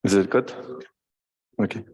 Is it good? Okay.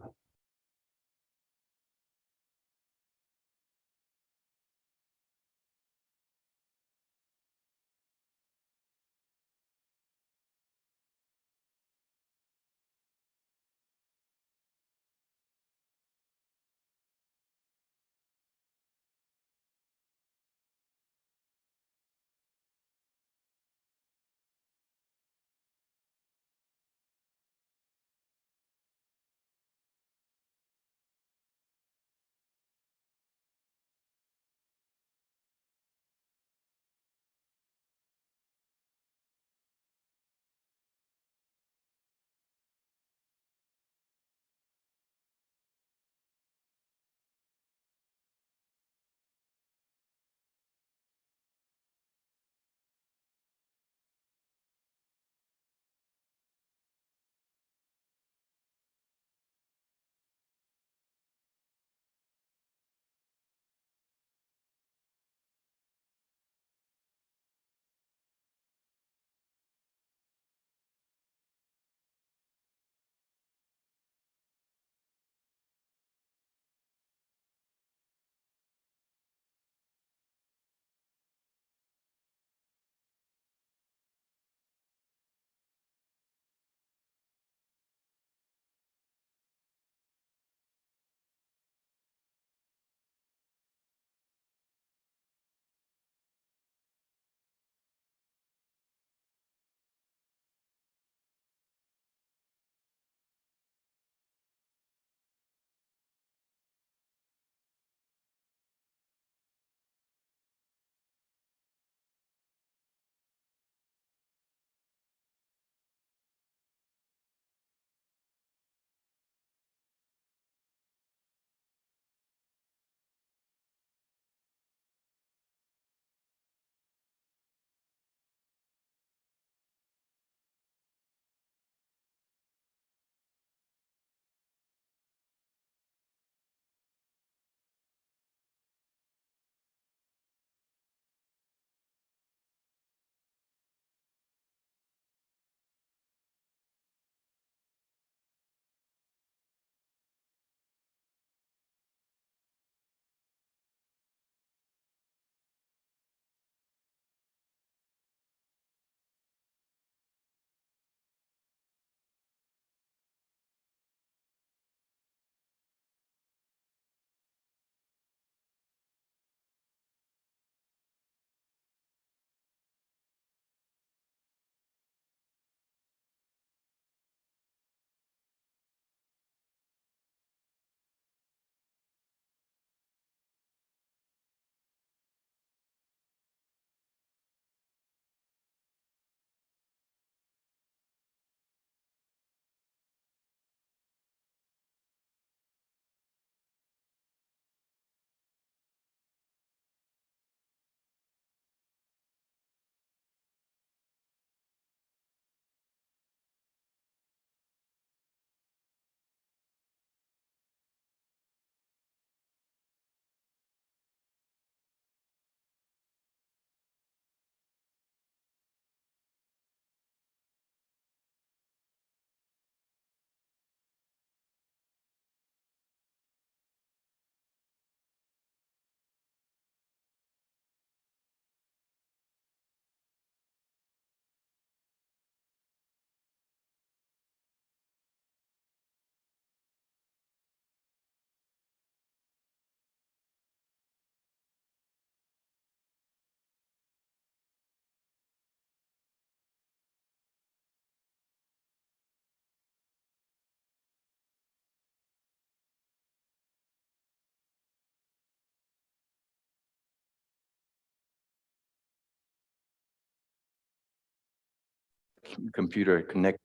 Computer connect.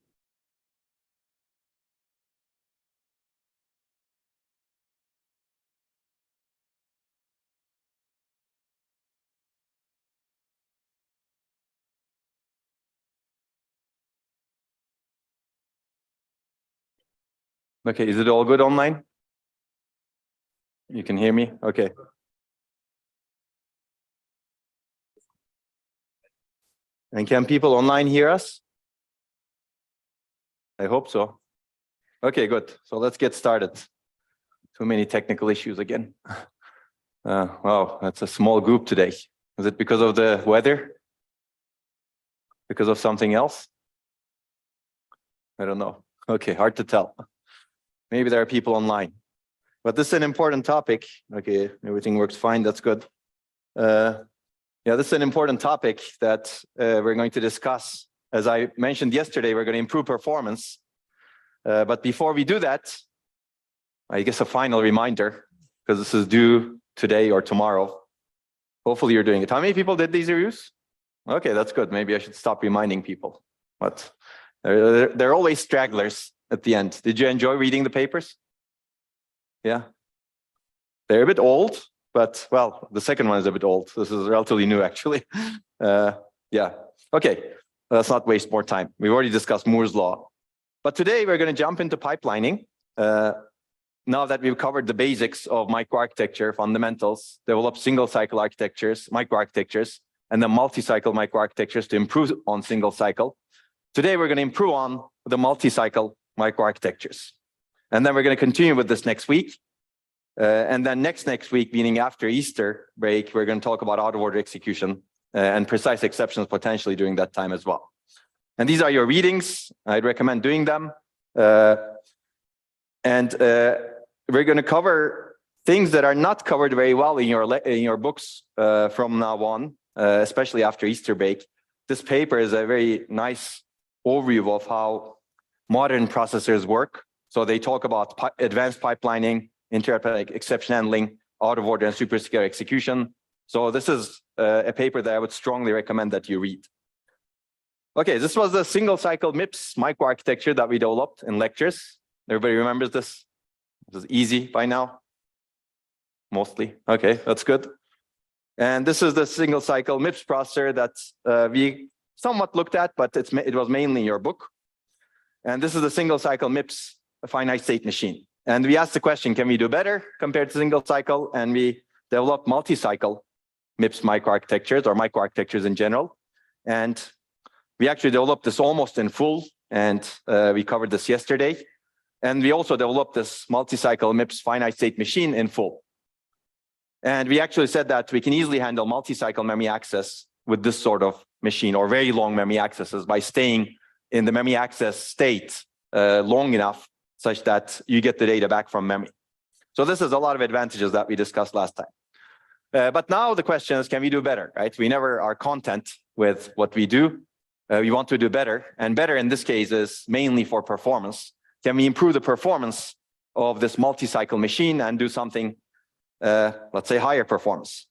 Okay, is it all good online? You can hear me? Okay. And can people online hear us? I hope so. Okay, good. So let's get started. Too many technical issues again. Wow, that's a small group today. Is it because of the weather? Because of something else? I don't know. Okay, hard to tell. Maybe there are people online. But this is an important topic. Okay, everything works fine. That's good. Yeah, this is an important topic that we're going to discuss. As I mentioned yesterday, we're going to improve performance. But before we do that, I guess a final reminder, because this is due today or tomorrow. Hopefully you're doing it. How many people did these reviews? Okay, that's good. Maybe I should stop reminding people. But there are always stragglers at the end. Did you enjoy reading the papers? Yeah. They're a bit old, but well, the second one is a bit old. This is relatively new, actually. Yeah. Okay, let's not waste more time. We've already discussed Moore's law. But today we're going to jump into pipelining. Now that we've covered the basics of microarchitecture, fundamentals, develop single cycle architectures, microarchitectures, and then multi-cycle microarchitectures to improve on single cycle. Today we're going to improve on the multi-cycle microarchitectures. And then we're going to continue with this next week. And then next week, meaning after Easter break, we're going to talk about out-of-order execution and precise exceptions potentially during that time as well. And these are your readings. I'd recommend doing them. We're going to cover things that are not covered very well in your books from now on, especially after Easter break. This paper is a very nice overview of how modern processors work. So they talk about advanced pipelining, interrupt exception handling, out-of-order and super-secure execution. So this is a paper that I would strongly recommend that you read. Okay, this was the single-cycle MIPS microarchitecture that we developed in lectures. Everybody remembers this? This is easy by now? Mostly. Okay, that's good. And this is the single-cycle MIPS processor that we somewhat looked at, but it was mainly in your book. And this is the single-cycle MIPS finite-state machine. And we asked the question, can we do better compared to single cycle? And we developed multi-cycle MIPS microarchitectures or microarchitectures in general. And we actually developed this almost in full, and we covered this yesterday. And we also developed this multi-cycle MIPS finite state machine in full. And we actually said that we can easily handle multi-cycle memory access with this sort of machine or very long memory accesses by staying in the memory access state long enough such that you get the data back from memory. So this is a lot of advantages that we discussed last time. But now the question is, can we do better, right? We never are content with what we do. We want to do better. And better in this case is mainly for performance. Can we improve the performance of this multi-cycle machine and do something, let's say, higher performance?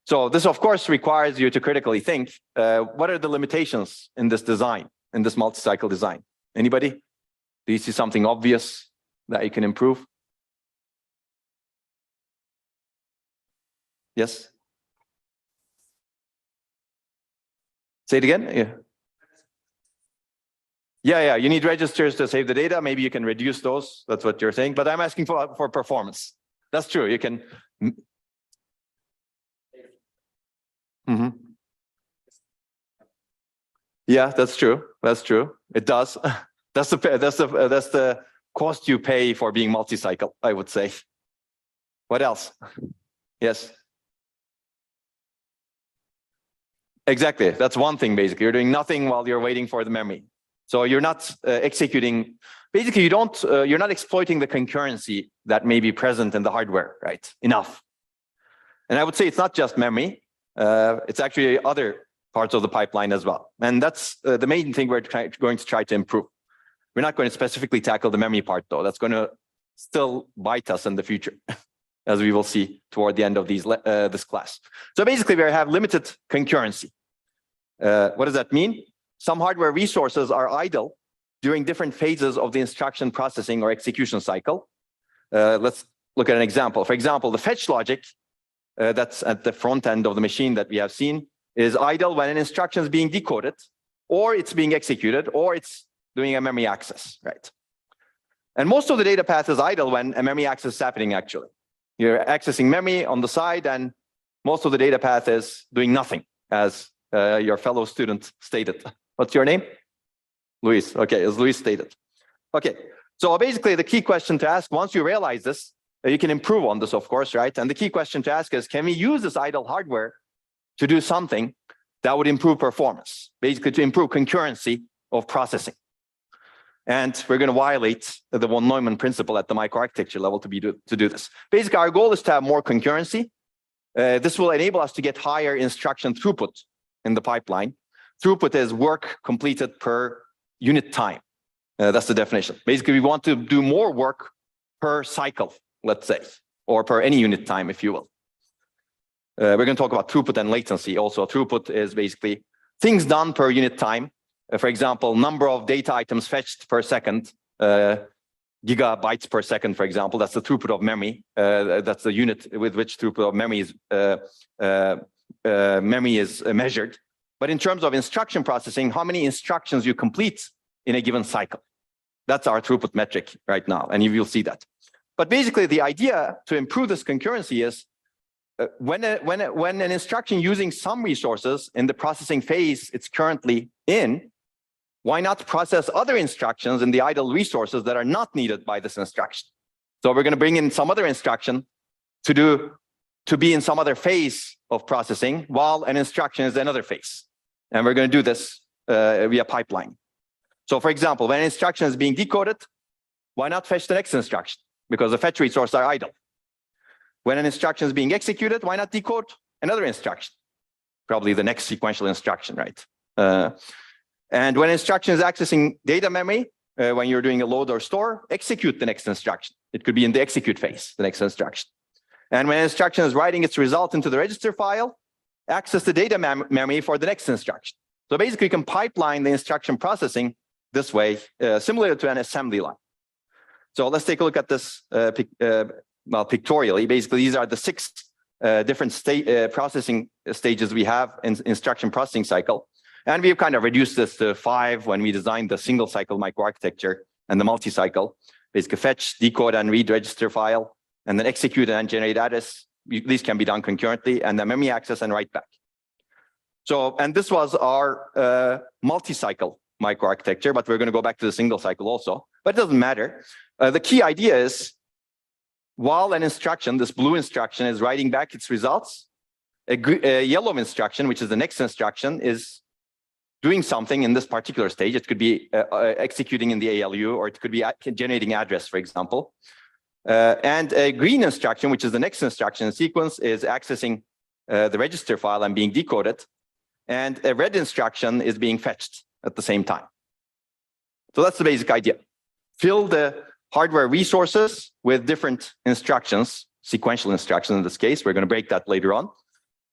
So this, of course, requires you to critically think, what are the limitations in this design, in this multi-cycle design? Anybody? Do you see something obvious that you can improve? Yes? Say it again? Yeah. Yeah, you need registers to save the data. Maybe you can reduce those. That's what you're saying. But I'm asking for performance. That's true. You can. Mm-hmm. Yeah, that's true. That's true. It does. That's the cost you pay for being multi-cycle, I would say. What else? Yes. Exactly. That's one thing, basically. You're doing nothing while you're waiting for the memory. So you're not executing. Basically, you're not exploiting the concurrency that may be present in the hardware, right? Enough. And I would say it's not just memory. It's actually other parts of the pipeline as well. And that's the main thing we're going to try to improve. We're not going to specifically tackle the memory part, though. That's going to still bite us in the future, as we will see toward the end of this class. So basically, we have limited concurrency. What does that mean? Some hardware resources are idle during different phases of the instruction processing or execution cycle. Let's look at an example. For example, the fetch logic that's at the front end of the machine that we have seen is idle when an instruction is being decoded, or it's being executed, or it's doing a memory access, right? And most of the data path is idle when a memory access is happening, actually. You're accessing memory on the side, and most of the data path is doing nothing, as your fellow student stated. What's your name? Luis. Okay, as Luis stated. Okay, So basically, the key question to ask, once you realize this, you can improve on this, of course, right? And the key question to ask is, can we use this idle hardware to do something that would improve performance, basically to improve concurrency of processing? And we're going to violate the von Neumann principle at the microarchitecture level to do this. Basically, our goal is to have more concurrency. This will enable us to get higher instruction throughput in the pipeline. Throughput is work completed per unit time. That's the definition. Basically, we want to do more work per cycle, let's say, or per any unit time, if you will. We're going to talk about throughput and latency also. Throughput is basically things done per unit time. For example, number of data items fetched per second, gigabytes per second, for example. That's the throughput of memory. That's the unit with which throughput of memory is measured. But in terms of instruction processing, how many instructions you complete in a given cycle. That's our throughput metric right now, and you will see that. But basically, the idea to improve this concurrency is when an instruction using some resources in the processing phase it's currently in, why not process other instructions in the idle resources that are not needed by this instruction? So we're going to bring in some other instruction to be in some other phase of processing while an instruction is another phase. And we're going to do this via pipeline. So for example, when an instruction is being decoded, why not fetch the next instruction? Because the fetch resources are idle. When an instruction is being executed, why not decode another instruction? Probably the next sequential instruction, right? And when an instruction is accessing data memory, when you're doing a load or store, execute the next instruction. It could be in the execute phase, the next instruction. And when an instruction is writing its result into the register file, access the data memory for the next instruction. So basically, you can pipeline the instruction processing this way, similar to an assembly line. So let's take a look at this pictorially. Basically, these are the 6 different processing stages we have in instruction processing cycle. And we've kind of reduced this to 5 when we designed the single cycle microarchitecture and the multi-cycle. Basically, fetch, decode, and read register file, and then execute and generate address. These can be done concurrently, and then memory access and write back. So, and this was our multi-cycle microarchitecture, but we're going to go back to the single cycle also. But it doesn't matter. The key idea is, while an instruction, this blue instruction, is writing back its results, a yellow instruction, which is the next instruction, is doing something in this particular stage. It could be executing in the ALU, or it could be generating address, for example. And a green instruction, which is the next instruction in sequence, is accessing the register file and being decoded. And a red instruction is being fetched at the same time. So that's the basic idea. Fill the hardware resources with different instructions, sequential instructions in this case. We're going to break that later on.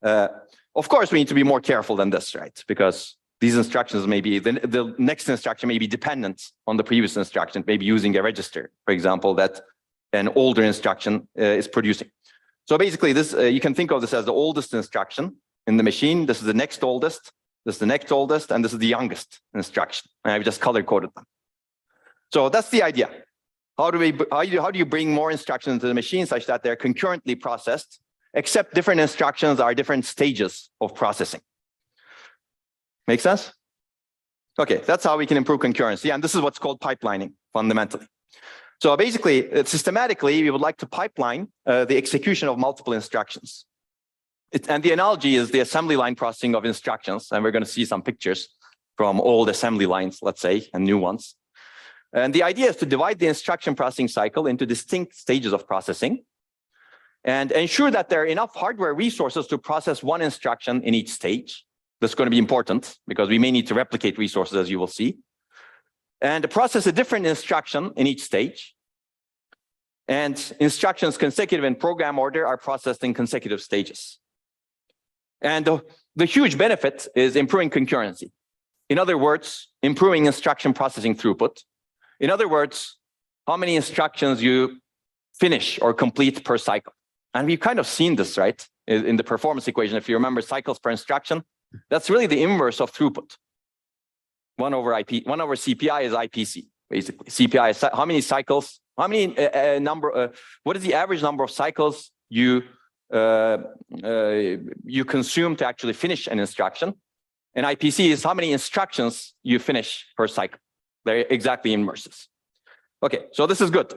Of course, we need to be more careful than this, right? Because these instructions may be, the next instruction may be dependent on the previous instruction, maybe using a register, for example, that an older instruction is producing. So basically, this you can think of this as the oldest instruction in the machine. This is the next oldest, this is the next oldest, and this is the youngest instruction. And I've just color-coded them. So that's the idea. How do you bring more instructions into the machine such that they're concurrently processed, except different instructions are different stages of processing? Make sense? Okay, that's how we can improve concurrency, and this is what's called pipelining, fundamentally. So basically, systematically, we would like to pipeline the execution of multiple instructions. And the analogy is the assembly line processing of instructions, and we're going to see some pictures from old assembly lines, let's say, and new ones. And the idea is to divide the instruction processing cycle into distinct stages of processing and ensure that there are enough hardware resources to process one instruction in each stage. That's going to be important because we may need to replicate resources, as you will see. And process a different instruction in each stage. And instructions consecutive in program order are processed in consecutive stages. And the huge benefit is improving concurrency. In other words, improving instruction processing throughput. In other words, how many instructions you finish or complete per cycle. And we've kind of seen this, right? In the performance equation, if you remember cycles per instruction, that's really the inverse of throughput. 1 over CPI is IPC, basically. CPI is how many cycles, how many what is the average number of cycles you consume to actually finish an instruction. And IPC is how many instructions you finish per cycle. They're exactly inverses. Okay, so this is good.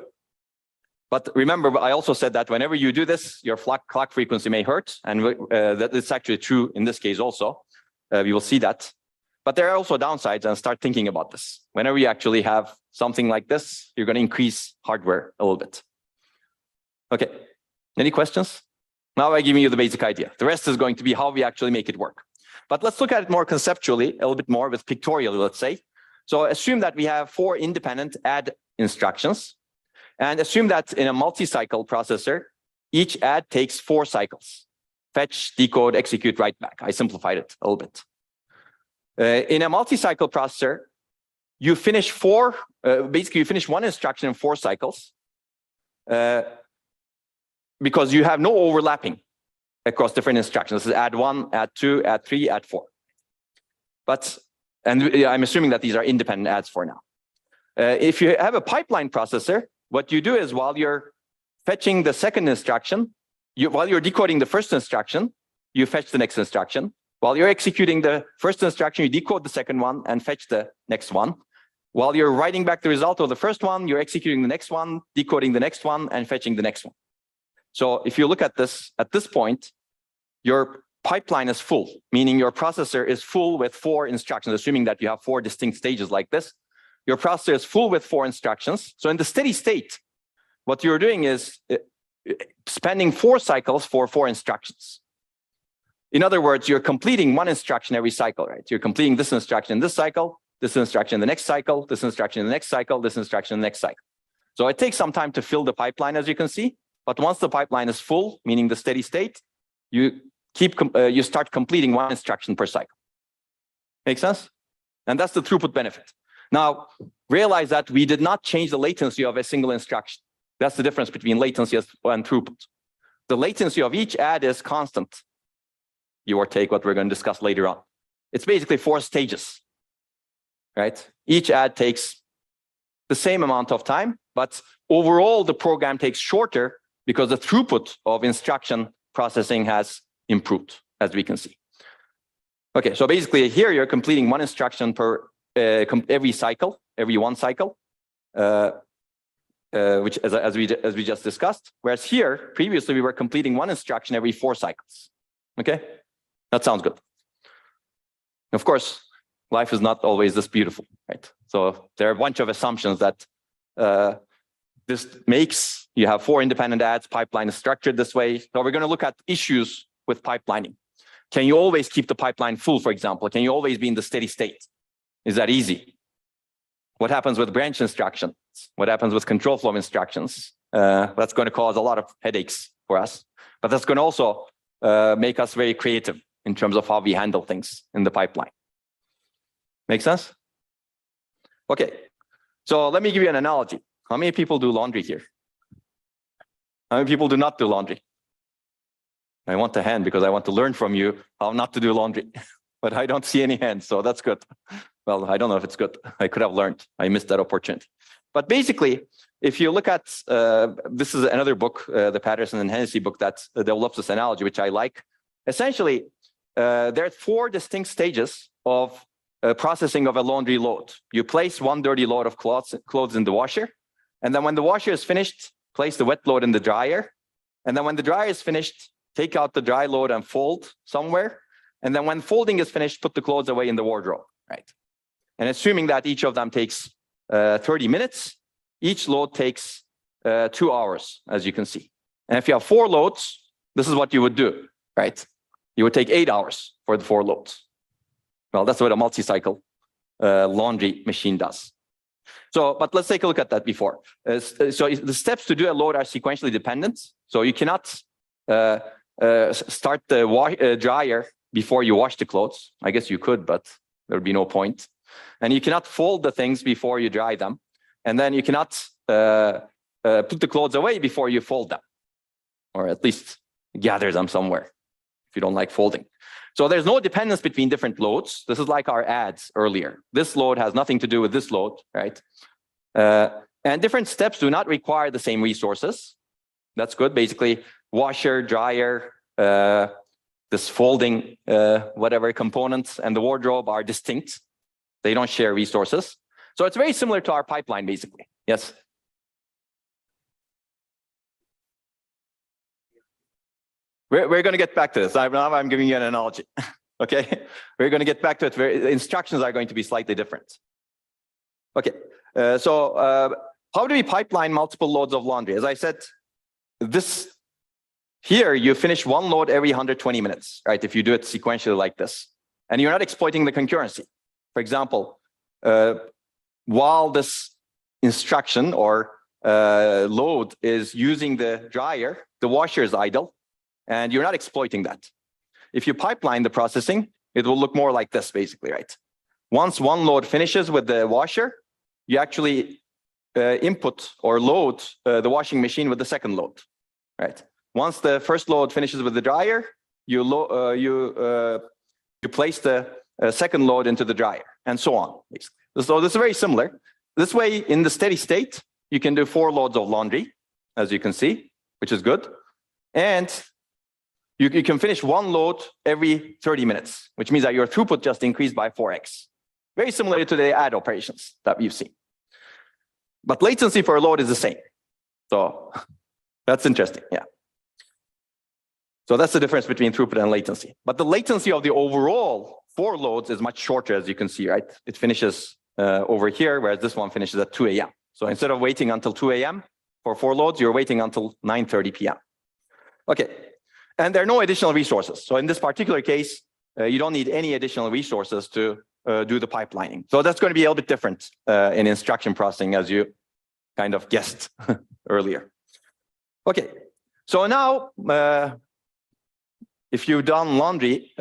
But remember, I also said that whenever you do this, your clock frequency may hurt, and that is actually true in this case also. We will see that. But there are also downsides, and start thinking about this. Whenever you actually have something like this, you're going to increase hardware a little bit. Okay, any questions? Now I'm giving you the basic idea. The rest is going to be how we actually make it work. But let's look at it more conceptually, a little bit more with pictorially, let's say. So assume that we have 4 independent add instructions, and assume that in a multi-cycle processor, each add takes 4 cycles. Fetch, decode, execute, write back. I simplified it a little bit. In a multi-cycle processor, you finish basically you finish one instruction in 4 cycles because you have no overlapping across different instructions. This is add 1, add 2, add 3, add 4. And I'm assuming that these are independent adds for now. If you have a pipeline processor, what you do is while you're fetching the second instruction, while you're decoding the first instruction, you fetch the next instruction. While you're executing the first instruction, you decode the second one and fetch the next one. While you're writing back the result of the first one, you're executing the next one, decoding the next one, and fetching the next one. So if you look at this, at this point, your pipeline is full, meaning your processor is full with 4 instructions, assuming that you have 4 distinct stages like this. Your processor is full with 4 instructions. So in the steady state, what you're doing is spending 4 cycles for 4 instructions. In other words, you're completing 1 instruction every cycle, right? You're completing this instruction in this cycle, this instruction in the next cycle, this instruction in the next cycle, this instruction in the next cycle. So it takes some time to fill the pipeline, as you can see. But once the pipeline is full, meaning the steady state, you start completing 1 instruction per cycle. Make sense? And that's the throughput benefit. Now, realize that we did not change the latency of a single instruction. That's the difference between latency and throughput. The latency of each add is constant. Give or take what we're going to discuss later on. It's basically 4 stages, right? Each add takes the same amount of time, but overall the program takes shorter because the throughput of instruction processing has improved, as we can see. Okay, so basically here you're completing 1 instruction per every cycle, every 1 cycle, which as we just discussed. Whereas here, previously we were completing 1 instruction every 4 cycles. Okay, that sounds good. Of course, life is not always this beautiful, right? So there are a bunch of assumptions that this makes. You have 4 independent adds, pipeline is structured this way. So we're going to look at issues with pipelining. Can you always keep the pipeline full, for example? Can you always be in the steady state? Is that easy? What happens with branch instructions? What happens with control flow instructions? That's going to cause a lot of headaches for us. But that's going to also make us very creative in terms of how we handle things in the pipeline. Make sense? Okay, so let me give you an analogy. How many people do laundry here? How many people do not do laundry? I want a hand because I want to learn from you how not to do laundry. But I don't see any hands, so that's good. Well, I don't know if it's good. I could have learned. I missed that opportunity. But basically, if you look at, this is another book, the Patterson and Hennessy book that develops this analogy, which I like. Essentially, there are 4 distinct stages of processing of a laundry load. You place 1 dirty load of clothes in the washer. And then when the washer is finished, place the wet load in the dryer. And then when the dryer is finished, take out the dry load and fold somewhere. And then when folding is finished, put the clothes away in the wardrobe, right? And assuming that each of them takes 30 minutes, each load takes 2 hours, as you can see. And if you have 4 loads, this is what you would do, right? You would take 8 hours for the 4 loads. Well, that's what a multi-cycle laundry machine does. So, but let's take a look at that before. So the steps to do a load are sequentially dependent. So you cannot start the dryer before you wash the clothes. I guess you could, but there would be no point. And you cannot fold the things before you dry them. And then you cannot put the clothes away before you fold them, or at least gather them somewhere if you don't like folding. So there's no dependence between different loads. This is like our adds earlier. This load has nothing to do with this load, right? And different steps do not require the same resources. That's good. Basically, washer, dryer, this folding, whatever components, and the wardrobe are distinct. They don't share resources. So it's very similar to our pipeline, basically. Yes? We're going to get back to this. I'm giving you an analogy. Okay, we're going to get back to it. The instructions are going to be slightly different. Okay, how do we pipeline multiple loads of laundry? As I said, here you finish one load every 120 minutes, right? If you do it sequentially like this, and you're not exploiting the concurrency. For example, while this instruction or load is using the dryer, the washer is idle, and you're not exploiting that. If you pipeline the processing, it will look more like this, basically, right? Once one load finishes with the washer, you actually input or load the washing machine with the second load, right? Once the first load finishes with the dryer, you place the second load into the dryer, and so on. So this is very similar. This way, in the steady state, you can do 4 loads of laundry, as you can see, which is good. And you can finish one load every 30 minutes, which means that your throughput just increased by 4x. Very similar to the add operations that we've seen. But latency for a load is the same. So that's interesting, yeah. So that's the difference between throughput and latency. But the latency of the overall 4 loads is much shorter, as you can see, right? It finishes over here, whereas this one finishes at 2 a.m. So instead of waiting until 2 a.m. for 4 loads, you're waiting until 9:30 p.m. Okay, and there are no additional resources. So in this particular case, you don't need any additional resources to do the pipelining. So that's going to be a little bit different in instruction processing, as you kind of guessed earlier. Okay, so now, if you've done laundry,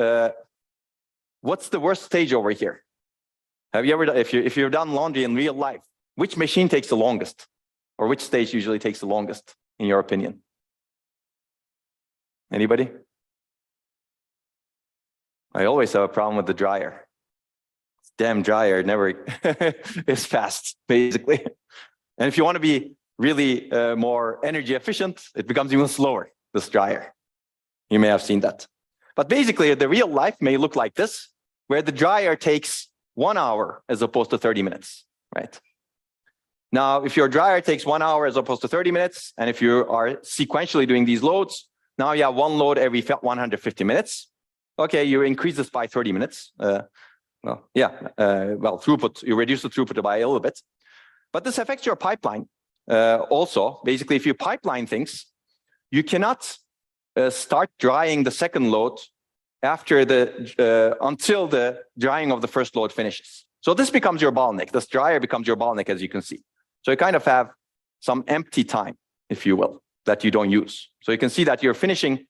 what's the worst stage over here? Have you ever, if you've done laundry in real life, which machine takes the longest? Or which stage usually takes the longest, in your opinion? Anybody? I always have a problem with the dryer. This damn dryer never is fast, basically. And if you want to be really more energy efficient, it becomes even slower, this dryer. You may have seen that. But basically, the real life may look like this, where the dryer takes 1 hour as opposed to 30 minutes, right? Now, if your dryer takes 1 hour as opposed to 30 minutes, and if you are sequentially doing these loads, now you have one load every 150 minutes. Okay, you increase this by 30 minutes. Throughput, you reduce the throughput by a little bit. But this affects your pipeline also. Basically, if you pipeline things, you cannot start drying the second load after until the drying of the first load finishes. So this becomes your bottleneck. This dryer becomes your bottleneck, as you can see. So you kind of have some empty time, if you will, that you don't use. So you can see that you're finishing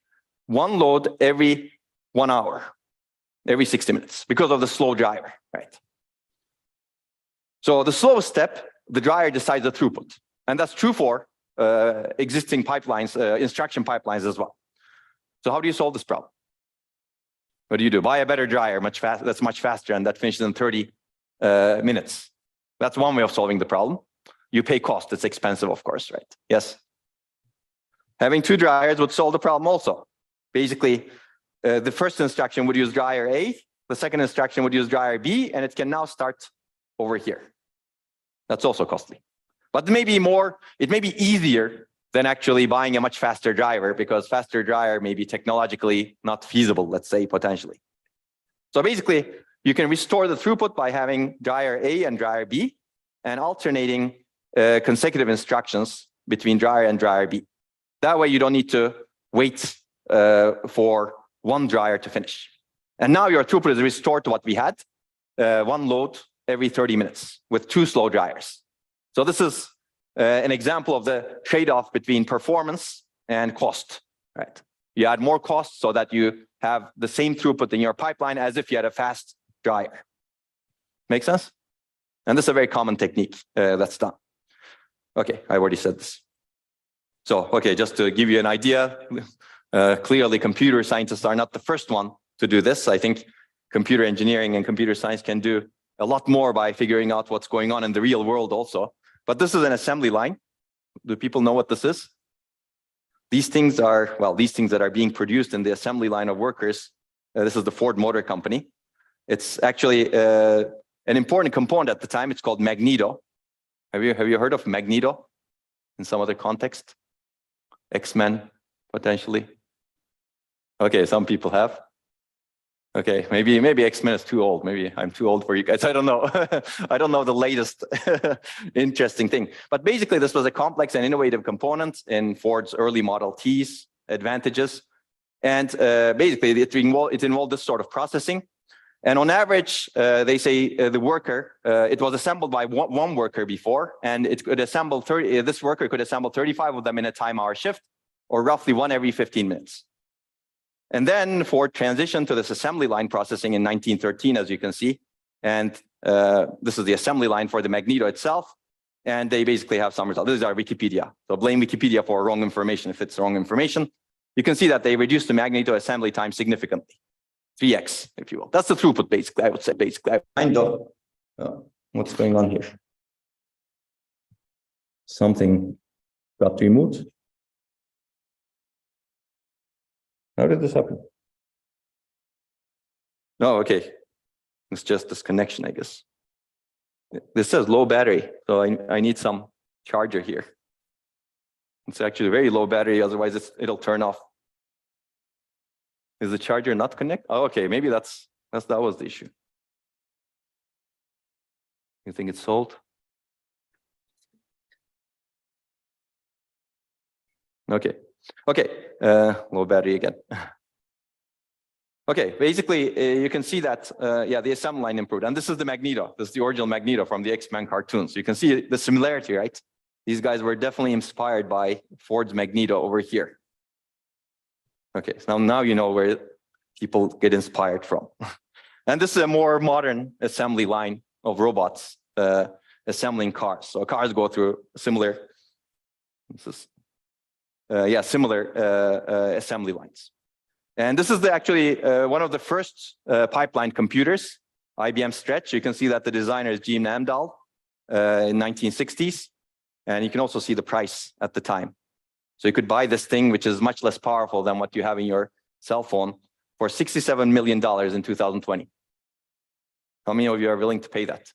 one load every 1 hour, every 60 minutes, because of the slow dryer, right? So the slowest step, the dryer decides the throughput. And that's true for existing pipelines, instruction pipelines as well. So how do you solve this problem? What do you do? Buy a better dryer, that's much faster, and that finishes in 30 minutes. That's one way of solving the problem. You pay cost, it's expensive, of course, right? Yes? Having 2 dryers would solve the problem also. Basically, the first instruction would use dryer A, the second instruction would use dryer B, and it can now start over here. That's also costly. But it may be easier than actually buying a much faster dryer, because faster dryer may be technologically not feasible, let's say, potentially. So basically, you can restore the throughput by having dryer A and dryer B and alternating consecutive instructions between dryer and dryer B. That way, you don't need to wait for one dryer to finish. And now your throughput is restored to what we had, one load every 30 minutes with 2 slow dryers. So this is an example of the trade-off between performance and cost, right? You add more cost so that you have the same throughput in your pipeline as if you had a fast dryer. Make sense? And this is a very common technique that's done. Okay, I already said this. So, okay, just to give you an idea, clearly computer scientists are not the first one to do this. I think computer engineering and computer science can do a lot more by figuring out what's going on in the real world also. But this is an assembly line. Do people know what this is? These things are, well, these things that are being produced in the assembly line of workers. This is the Ford Motor Company. It's actually an important component at the time. It's called Magneto. Have you heard of Magneto in some other context? X-Men, potentially. Okay, some people have. Okay, maybe X-Men is too old. Maybe I'm too old for you guys. I don't know. I don't know the latest interesting thing. But basically, this was a complex and innovative component in Ford's early Model T's advantages. And basically, it involved this sort of processing. And on average, they say the worker, it was assembled by one worker before, and it could assemble this worker could assemble 35 of them in a time-hour shift, or roughly one every 15 minutes. And then Ford transitioned to this assembly line processing in 1913, as you can see. And this is the assembly line for the Magneto itself. And they basically have some results. This is our Wikipedia. So blame Wikipedia for wrong information if it's wrong information. You can see that they reduced the Magneto assembly time significantly. 3x, if you will. That's the throughput, basically, I would say, basically. I know what's going on here. Something got removed. How did this happen? No, okay. It's just this connection, I guess. This says low battery, so I need some charger here. It's actually very low battery, otherwise it'll turn off. Is the charger not connect? Oh, okay, maybe that was the issue. You think it's solved? Okay. Okay, low battery again. Okay, basically, you can see that, yeah, the assembly line improved. And this is the Magneto. This is the original Magneto from the X-Men cartoons. You can see the similarity, right? These guys were definitely inspired by Ford's Magneto over here. Okay, so now you know where people get inspired from. And this is a more modern assembly line of robots assembling cars. So cars go through similar, similar assembly lines. And this is actually one of the first pipeline computers, IBM Stretch. You can see that the designer is Gene Amdahl in 1960s. And you can also see the price at the time. So you could buy this thing, which is much less powerful than what you have in your cell phone, for $67 million in 2020. How many of you are willing to pay that?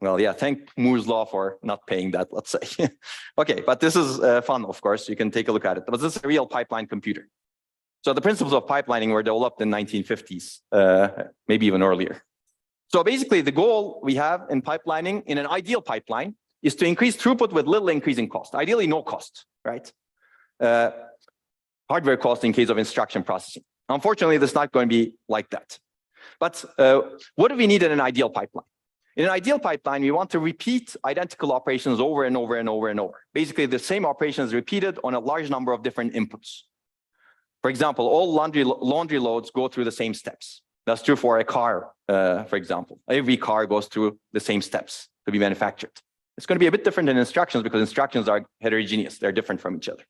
Well, yeah, thank Moore's law for not paying that, let's say. Okay, but this is fun, of course. You can take a look at it. But this is a real pipeline computer. So the principles of pipelining were developed in the 1950s, maybe even earlier. So basically, the goal we have in pipelining, in an ideal pipeline, is to increase throughput with little increase in cost. Ideally, no cost, right? Hardware cost in case of instruction processing. Unfortunately, this is not going to be like that. But what do we need in an ideal pipeline? In an ideal pipeline, we want to repeat identical operations over and over and over and over. Basically, the same operations repeated on a large number of different inputs. For example, all laundry loads go through the same steps. That's true for a car, for example. Every car goes through the same steps to be manufactured. It's going to be a bit different in instructions because instructions are heterogeneous. They're different from each other.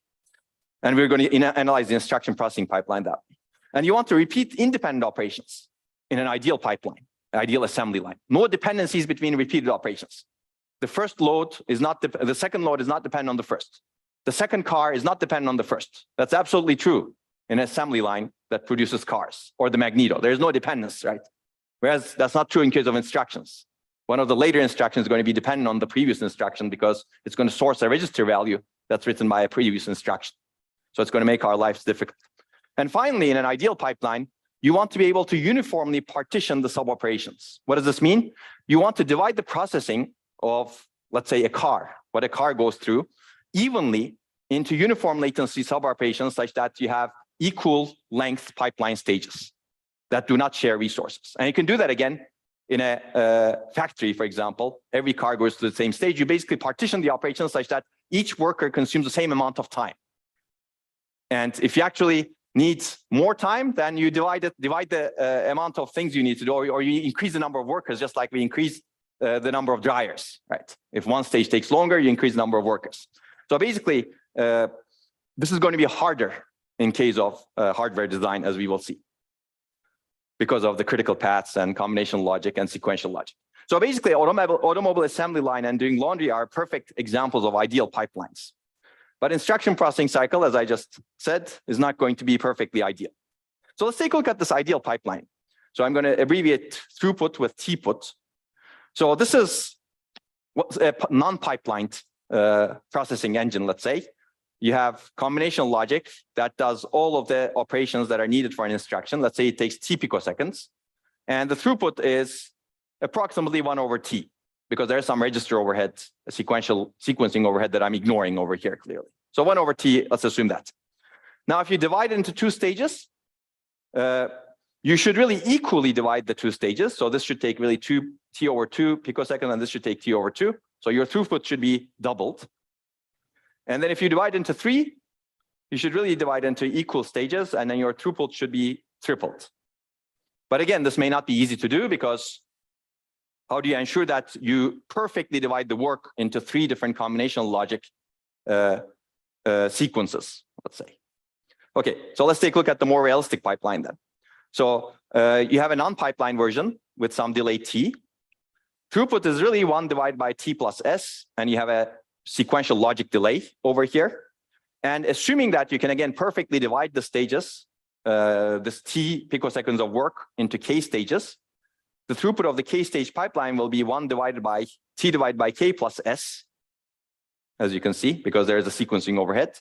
And we're going to analyze the instruction processing pipeline that way. And you want to repeat independent operations in an ideal pipeline, ideal assembly line. No dependencies between repeated operations. The first load is not, the second load is not dependent on the first. The second car is not dependent on the first. That's absolutely true in an assembly line that produces cars or the Magneto. There's no dependence, right? Whereas that's not true in case of instructions. One of the later instructions is going to be dependent on the previous instruction because it's going to source a register value that's written by a previous instruction. So it's going to make our lives difficult. And finally, in an ideal pipeline, you want to be able to uniformly partition the sub-operations. What does this mean? You want to divide the processing of, let's say, a car, what a car goes through, evenly into uniform latency sub-operations such that you have equal length pipeline stages that do not share resources. And you can do that again in a factory, for example. Every car goes to the same stage. You basically partition the operations such that each worker consumes the same amount of time. And if you actually need more time, then you divide the amount of things you need to do, or you increase the number of workers, just like we increase the number of dryers, right? If one stage takes longer, you increase the number of workers. So basically, this is going to be harder in case of hardware design, as we will see, because of the critical paths and combination logic and sequential logic. So basically, automobile assembly line and doing laundry are perfect examples of ideal pipelines. But instruction processing cycle, as I just said, is not going to be perfectly ideal. So let's take a look at this ideal pipeline. So I'm going to abbreviate throughput with T-put. So this is a non-pipelined processing engine, let's say. you have combinational logic that does all of the operations that are needed for an instruction. Let's say it takes t picoseconds, and the throughput is approximately 1 over t, because there's some register overhead, a sequential sequencing overhead that I'm ignoring over here clearly. So 1 over t, let's assume that. Now, if you divide it into 2 stages, you should really equally divide the 2 stages. So this should take really t over 2 picoseconds, and this should take t over 2. So your throughput should be doubled. And then if you divide into 3, you should really divide into equal stages, and then your throughput should be tripled. But again, this may not be easy to do, because how do you ensure that you perfectly divide the work into 3 different combinational logic sequences, let's say. Okay, so let's take a look at the more realistic pipeline then. So you have a non-pipeline version with some delay t. Throughput is really 1 divided by t plus s, and you have a sequential logic delay over here. And assuming that you can again perfectly divide the stages, this t picoseconds of work into k stages, the throughput of the k stage pipeline will be 1 divided by t divided by k plus s, as you can see, because there is a sequencing overhead.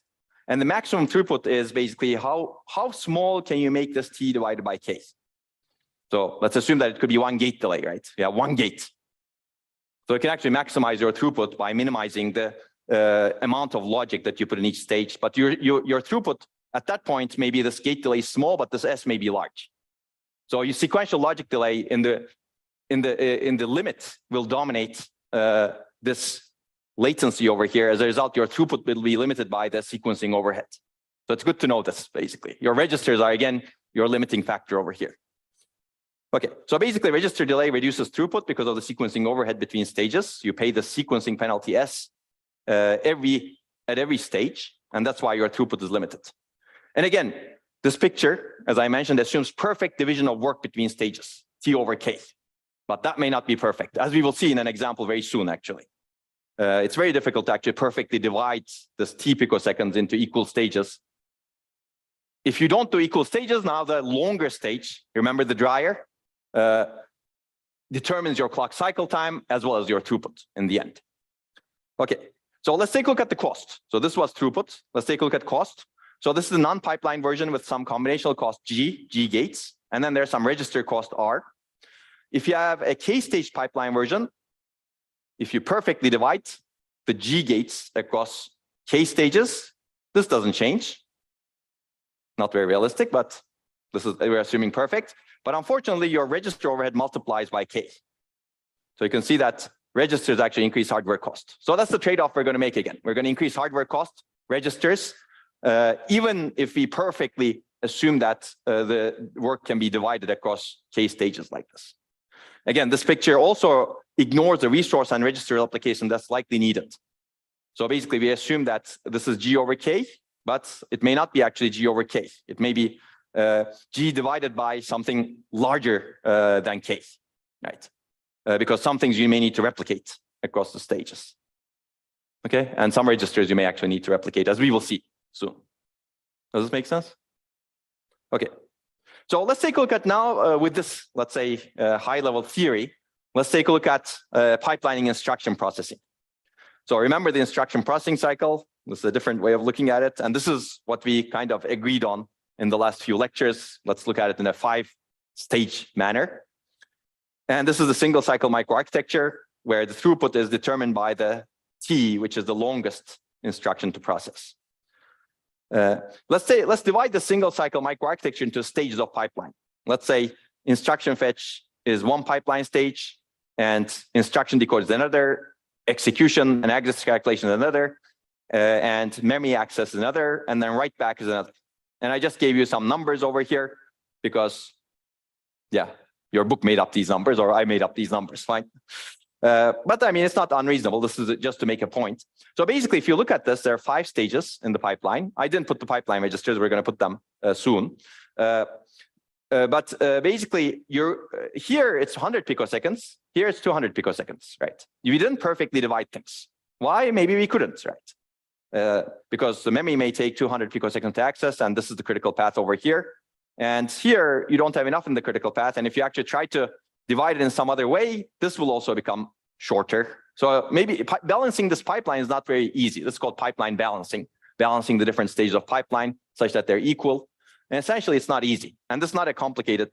And the maximum throughput is basically how small can you make this t divided by k. So let's assume that it could be 1 gate delay, right? Yeah, 1 gate. So you can actually maximize your throughput by minimizing the amount of logic that you put in each stage. But your throughput at that point, maybe this gate delay is small, but this s may be large. So your sequential logic delay in the limit will dominate this latency over here. As a result, your throughput will be limited by the sequencing overhead. So it's good to know this, basically. Your registers are, again, your limiting factor over here. Okay, so basically register delay reduces throughput because of the sequencing overhead between stages. You pay the sequencing penalty S at every stage, and that's why your throughput is limited. And again, this picture, as I mentioned, assumes perfect division of work between stages, T over K. But that may not be perfect, as we will see in an example very soon, actually. It's very difficult to actually perfectly divide this T picoseconds into equal stages. If you don't do equal stages, now the longer stage, remember the dryer, determines your clock cycle time as well as your throughput in the end. Okay, so let's take a look at the cost. So this was throughput. Let's take a look at cost. So this is a non-pipeline version with some combinational cost G gates, and then there's some register cost R. If you have a K-stage pipeline version, if you perfectly divide the G gates across K stages, this doesn't change. Not very realistic, but this is, we're assuming perfect. But unfortunately, your register overhead multiplies by K. So you can see that registers actually increase hardware cost. So that's the trade-off we're going to make again. We're going to increase hardware cost, registers, even if we perfectly assume that the work can be divided across K stages like this. Again, this picture also ignores the resource and register application that's likely needed. So basically, we assume that this is G over K, but it may not be actually G over K. It may be G divided by something larger than K, right? Because some things you may need to replicate across the stages. Okay, and some registers you may actually need to replicate, as we will see soon. Does this make sense? Okay, so let's take a look at now with this, let's say, high-level theory. Let's take a look at pipelining instruction processing. So remember the instruction processing cycle. This is a different way of looking at it, and this is what we kind of agreed on in the last few lectures. Let's look at it in a 5-stage manner. And this is a single cycle microarchitecture where the throughput is determined by the T, which is the longest instruction to process. Let's divide the single cycle microarchitecture into stages of pipeline. Let's say instruction fetch is one pipeline stage, and instruction decode is another, execution and access calculation is another, and memory access is another, and then write back is another. And I just gave you some numbers over here because, yeah, your book made up these numbers, or I made up these numbers, fine. But I mean, it's not unreasonable. This is just to make a point. So basically, if you look at this, there are 5 stages in the pipeline. I didn't put the pipeline registers. We're going to put them soon. But basically, here it's 100 picoseconds. Here it's 200 picoseconds, right? We didn't perfectly divide things. Why? Maybe we couldn't, right? Because the memory may take 200 picoseconds to access, and this is the critical path over here. And here, you don't have enough in the critical path. And if you actually try to divide it in some other way, this will also become shorter. So maybe balancing this pipeline is not very easy. This is called pipeline balancing. balancing the different stages of pipeline such that they're equal. And essentially, it's not easy. And this is not a complicated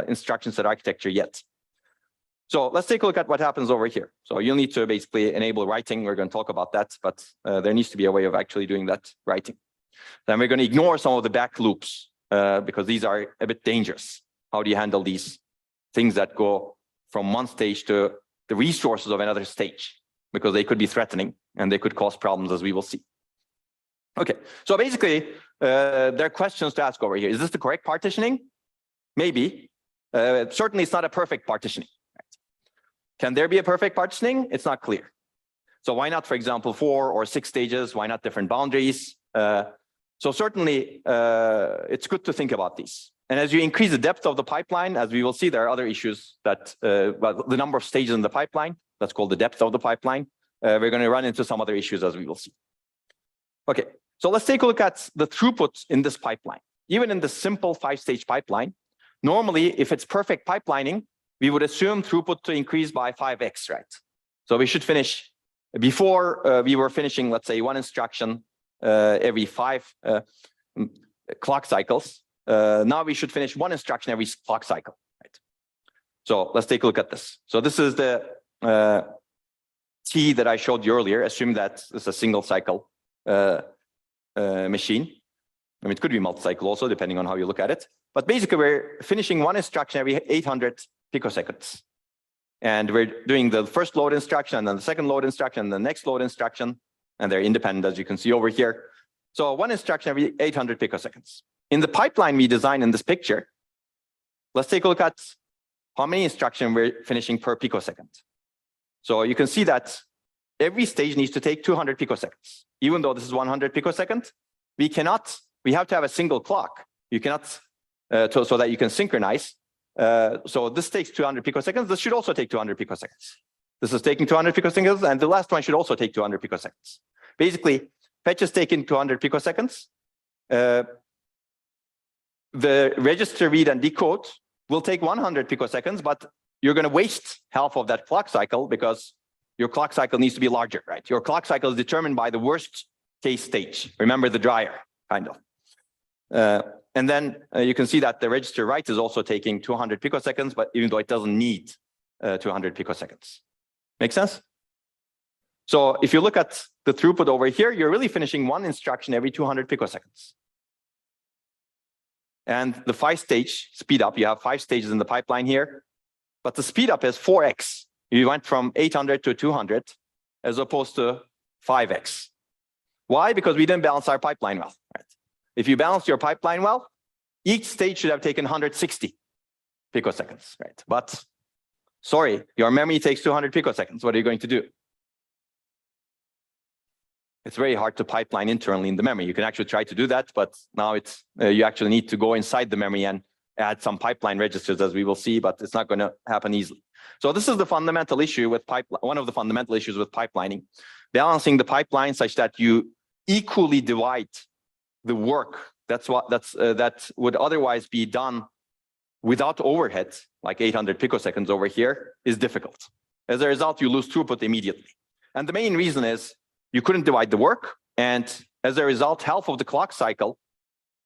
instruction set architecture yet. So let's take a look at what happens over here. So you'll need to basically enable writing. We're going to talk about that, but there needs to be a way of actually doing that writing. Then we're going to ignore some of the back loops because these are a bit dangerous. How do you handle these things that go from one stage to the resources of another stage? Because they could be threatening and they could cause problems, as we will see. Okay, so basically, there are questions to ask over here. Is this the correct partitioning? Maybe. Certainly, it's not a perfect partitioning. Can there be a perfect partitioning? It's not clear. So why not, for example, 4 or 6 stages? Why not different boundaries? So certainly, it's good to think about these. And as you increase the depth of the pipeline, as we will see, there are other issues that, well, the number of stages in the pipeline, that's called the depth of the pipeline. We're going to run into some other issues, as we will see. Okay, so let's take a look at the throughput in this pipeline. Even in the simple 5-stage pipeline, normally, if it's perfect pipelining, we would assume throughput to increase by 5x, right? So we should finish, before we were finishing, let's say, 1 instruction every 5 clock cycles. Now we should finish 1 instruction every clock cycle, right? So let's take a look at this. So this is the T that I showed you earlier. Assume that this is a single cycle machine. I mean, it could be multi-cycle also, depending on how you look at it. But basically, we're finishing 1 instruction every 800 picoseconds. And we're doing the first load instruction, and then the second load instruction, and the next load instruction. And they're independent, as you can see over here. So 1 instruction every 800 picoseconds. In the pipeline we design in this picture, let's take a look at how many instructions we're finishing per picosecond. So you can see that every stage needs to take 200 picoseconds. Even though this is 100 picoseconds, we have to have a single clock. You cannot, so that you can synchronize. So this takes 200 picoseconds. This should also take 200 picoseconds. This is taking 200 picoseconds, and the last one should also take 200 picoseconds. Basically, fetch is taking 200 picoseconds. The register read and decode will take 100 picoseconds, but you're going to waste half of that clock cycle because your clock cycle needs to be larger, right? Your clock cycle is determined by the worst case stage. Remember the dryer, kind of. And then you can see that the register write is also taking 200 picoseconds, but even though it doesn't need 200 picoseconds. Make sense? So if you look at the throughput over here, you're really finishing 1 instruction every 200 picoseconds. And the 5-stage speed up, you have 5 stages in the pipeline here, but the speed up is 4x. You went from 800 to 200 as opposed to 5x. Why? Because we didn't balance our pipeline well. Right? If you balance your pipeline well, each stage should have taken 160 picoseconds, right? But sorry, your memory takes 200 picoseconds. What are you going to do? It's very hard to pipeline internally in the memory. You can actually try to do that, but now it's you actually need to go inside the memory and add some pipeline registers, as we will see, but it's not going to happen easily. So this is the fundamental issue with pipeline. One of the fundamental issues with pipelining, balancing the pipeline such that you equally divide the work that would otherwise be done without overhead, like 800 picoseconds over here, is difficult. As a result, you lose throughput immediately. And the main reason is you couldn't divide the work, and as a result, half of the clock cycle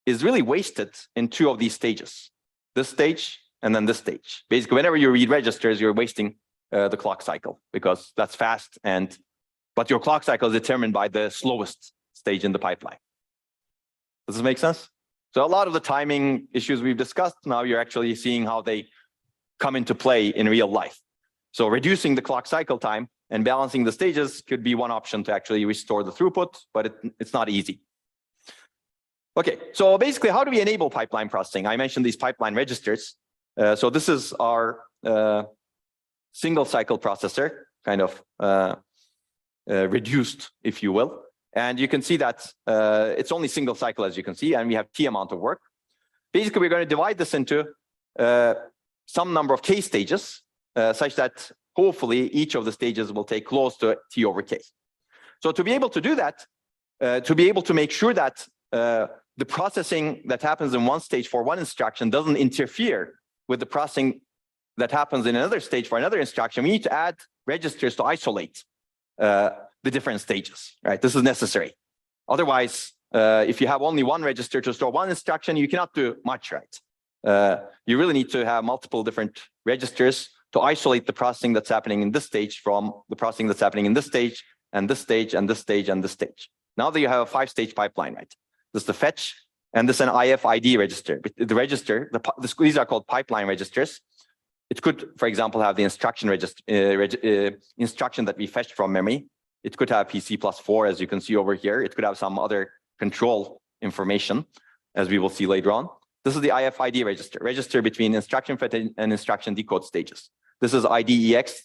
is really wasted in 2 of these stages. This stage and then this stage. Basically, whenever you read registers, you're wasting the clock cycle because that's fast, but your clock cycle is determined by the slowest stage in the pipeline. Does this make sense? So a lot of the timing issues we've discussed, now you're actually seeing how they come into play in real life. So reducing the clock cycle time and balancing the stages could be one option to actually restore the throughput, but it's not easy. Okay, so basically, how do we enable pipeline processing? I mentioned these pipeline registers. So this is our single cycle processor, kind of reduced, if you will. And you can see that it's only single cycle, as you can see, and we have T amount of work. Basically, we're going to divide this into some number of K stages, such that hopefully each of the stages will take close to T over K. So to be able to do that, to be able to make sure that the processing that happens in one stage for one instruction doesn't interfere with the processing that happens in another stage for another instruction, we need to add registers to isolate the different stages, right? This is necessary. Otherwise, if you have only one register to store one instruction, you cannot do much, right? You really need to have multiple different registers to isolate the processing that's happening in this stage from the processing that's happening in this stage, and this stage, and this stage, and this stage. Now that you have a 5-stage pipeline, right? This is the fetch, and this is an IFID register. The register, these are called pipeline registers. It could, for example, have the instruction instruction that we fetched from memory. It could have PC+4, as you can see over here. It could have some other control information, as we will see later on. This is the IFID register between instruction fetch and instruction decode stages. This is IDEX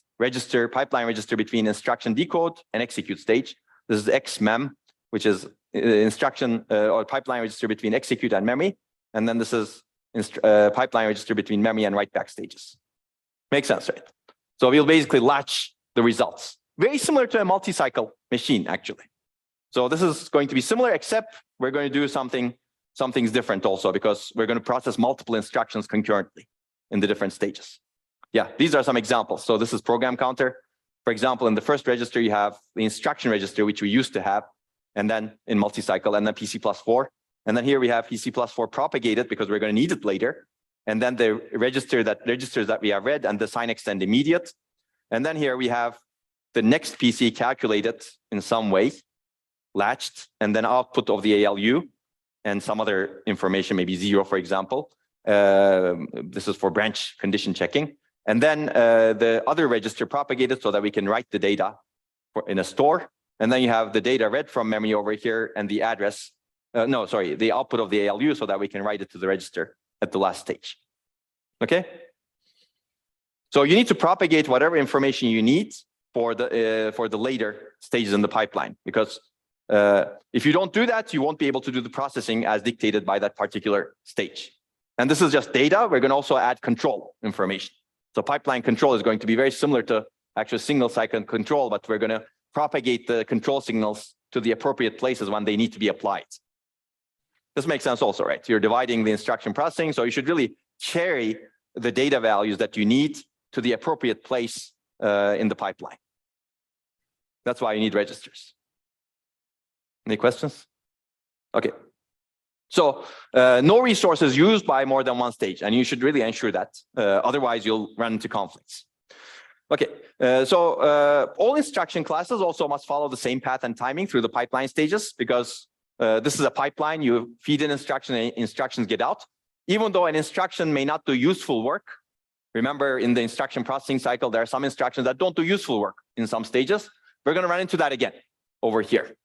pipeline register between instruction decode and execute stage. This is XMEM, which is instruction or pipeline register between execute and memory. And then this is pipeline register between memory and write back stages. Makes sense, right? So we'll basically latch the results. Very similar to a multi-cycle machine, actually. So this is going to be similar, except we're going to do something's different also, because we're going to process multiple instructions concurrently in the different stages. Yeah, these are some examples. So this is program counter. For example, in the first register, you have the instruction register, which we used to have, and then in multi-cycle, and then PC+4. And then here we have PC+4 propagated because we're going to need it later. And then the registers that we have read, and the sign extend immediate. And then here we have the next PC calculated in some way, latched, and then output of the ALU and some other information, maybe 0, for example. This is for branch condition checking. And then the other register propagated so that we can write the data in a store. And then you have the data read from memory over here, and the address, the output of the ALU so that we can write it to the register at the last stage. Okay? So you need to propagate whatever information you need for the later stages in the pipeline, because if you don't do that, you won't be able to do the processing as dictated by that particular stage. And this is just data. We're going to also add control information. So pipeline control is going to be very similar to actual single cycle control, but we're going to propagate the control signals to the appropriate places when they need to be applied. This makes sense also, right? You're dividing the instruction processing, so you should really cherry the data values that you need to the appropriate place in the pipeline. That's why you need registers. Any questions? Okay. So no resources used by more than one stage, and you should really ensure that. Otherwise, you'll run into conflicts. Okay, all instruction classes also must follow the same path and timing through the pipeline stages, because this is a pipeline. You feed in instruction, and instructions get out. Even though an instruction may not do useful work, remember in the instruction processing cycle, there are some instructions that don't do useful work in some stages. We're going to run into that again over here.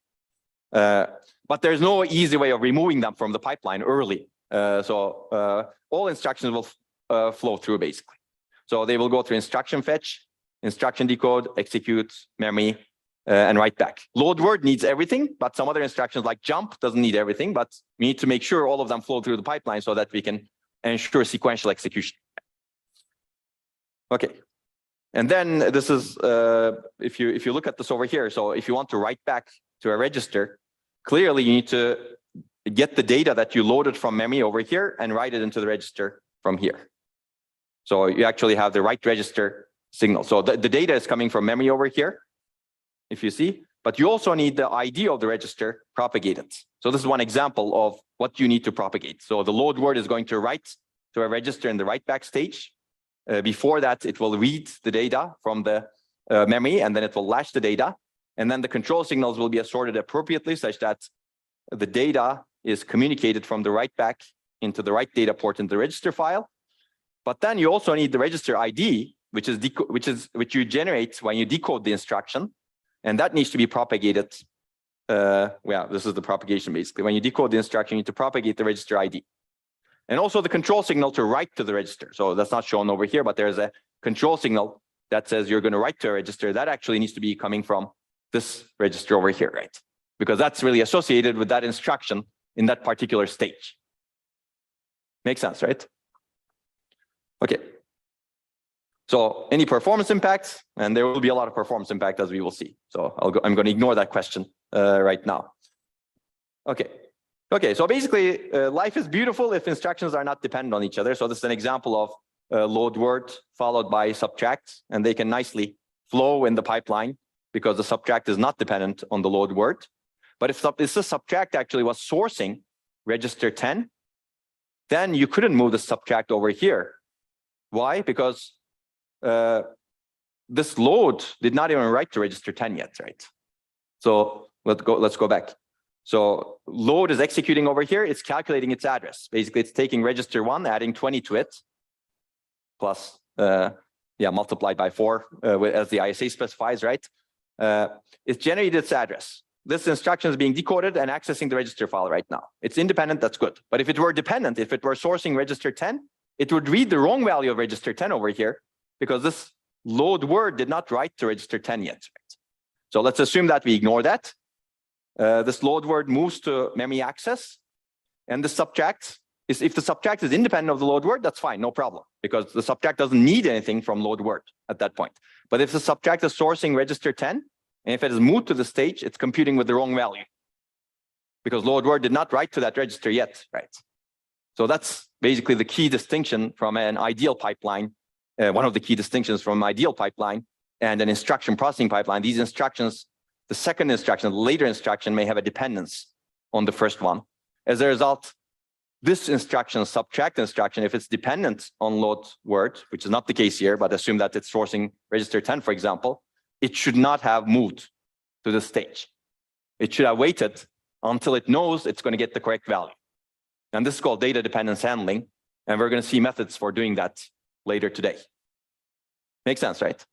But there's no easy way of removing them from the pipeline early. All instructions will flow through basically. So they will go through instruction fetch, instruction decode, execute, memory, and write back. Load word needs everything, but some other instructions like jump doesn't need everything, but we need to make sure all of them flow through the pipeline so that we can ensure sequential execution. Okay. And then this is, if you look at this over here, so if you want to write back to a register, clearly you need to get the data that you loaded from memory over here and write it into the register from here. So you actually have the right register signal. So the data is coming from memory over here, if you see, but you also need the ID of the register propagated. So this is one example of what you need to propagate. So the load word is going to write to a register in the write back stage. Before that, it will read the data from the memory, and then it will latch the data. And then the control signals will be assorted appropriately such that the data is communicated from the write back into the right data port in the register file. But then you also need the register ID, which you generate when you decode the instruction, and that needs to be propagated. This is the propagation basically. When you decode the instruction, you need to propagate the register ID. And also the control signal to write to the register. So that's not shown over here, but there's a control signal that says you're going to write to a register. That actually needs to be coming from this register over here, right? Because that's really associated with that instruction in that particular stage. Makes sense, right? Okay. So any performance impacts, and there will be a lot of performance impact as we will see. So I'm going to ignore that question right now. Okay. Okay, so basically, life is beautiful if instructions are not dependent on each other. So this is an example of load word followed by subtract, and they can nicely flow in the pipeline because the subtract is not dependent on the load word. But if the subtract actually was sourcing register 10, then you couldn't move the subtract over here. Why? Because this load did not even write to register 10 yet, right? So let's go back. So load is executing over here. It's calculating its address. Basically, it's taking register 1, adding 20 to it, plus multiplied by 4, as the ISA specifies, right? It generated its address. This instruction is being decoded and accessing the register file right now. It's independent, that's good. But if it were dependent, if it were sourcing register 10, it would read the wrong value of register 10 over here, because this load word did not write to register 10 yet. Right? So let's assume that we ignore that. This load word moves to memory access, and the subtract is, if the subtract is independent of the load word, that's fine, no problem, because the subtract doesn't need anything from load word at that point. But if the subtract is sourcing register 10, and if it is moved to the stage, it's computing with the wrong value, because load word did not write to that register yet, right? So that's basically the key distinction from an ideal pipeline, one of the key distinctions from an ideal pipeline and an instruction processing pipeline. These instructions, the second instruction, the later instruction, may have a dependence on the first one. As a result, this instruction, subtract instruction, if it's dependent on load word, which is not the case here, but assume that it's sourcing register 10, for example, it should not have moved to the stage. It should have waited until it knows it's going to get the correct value. And this is called data dependence handling. And we're going to see methods for doing that later today. Makes sense, right?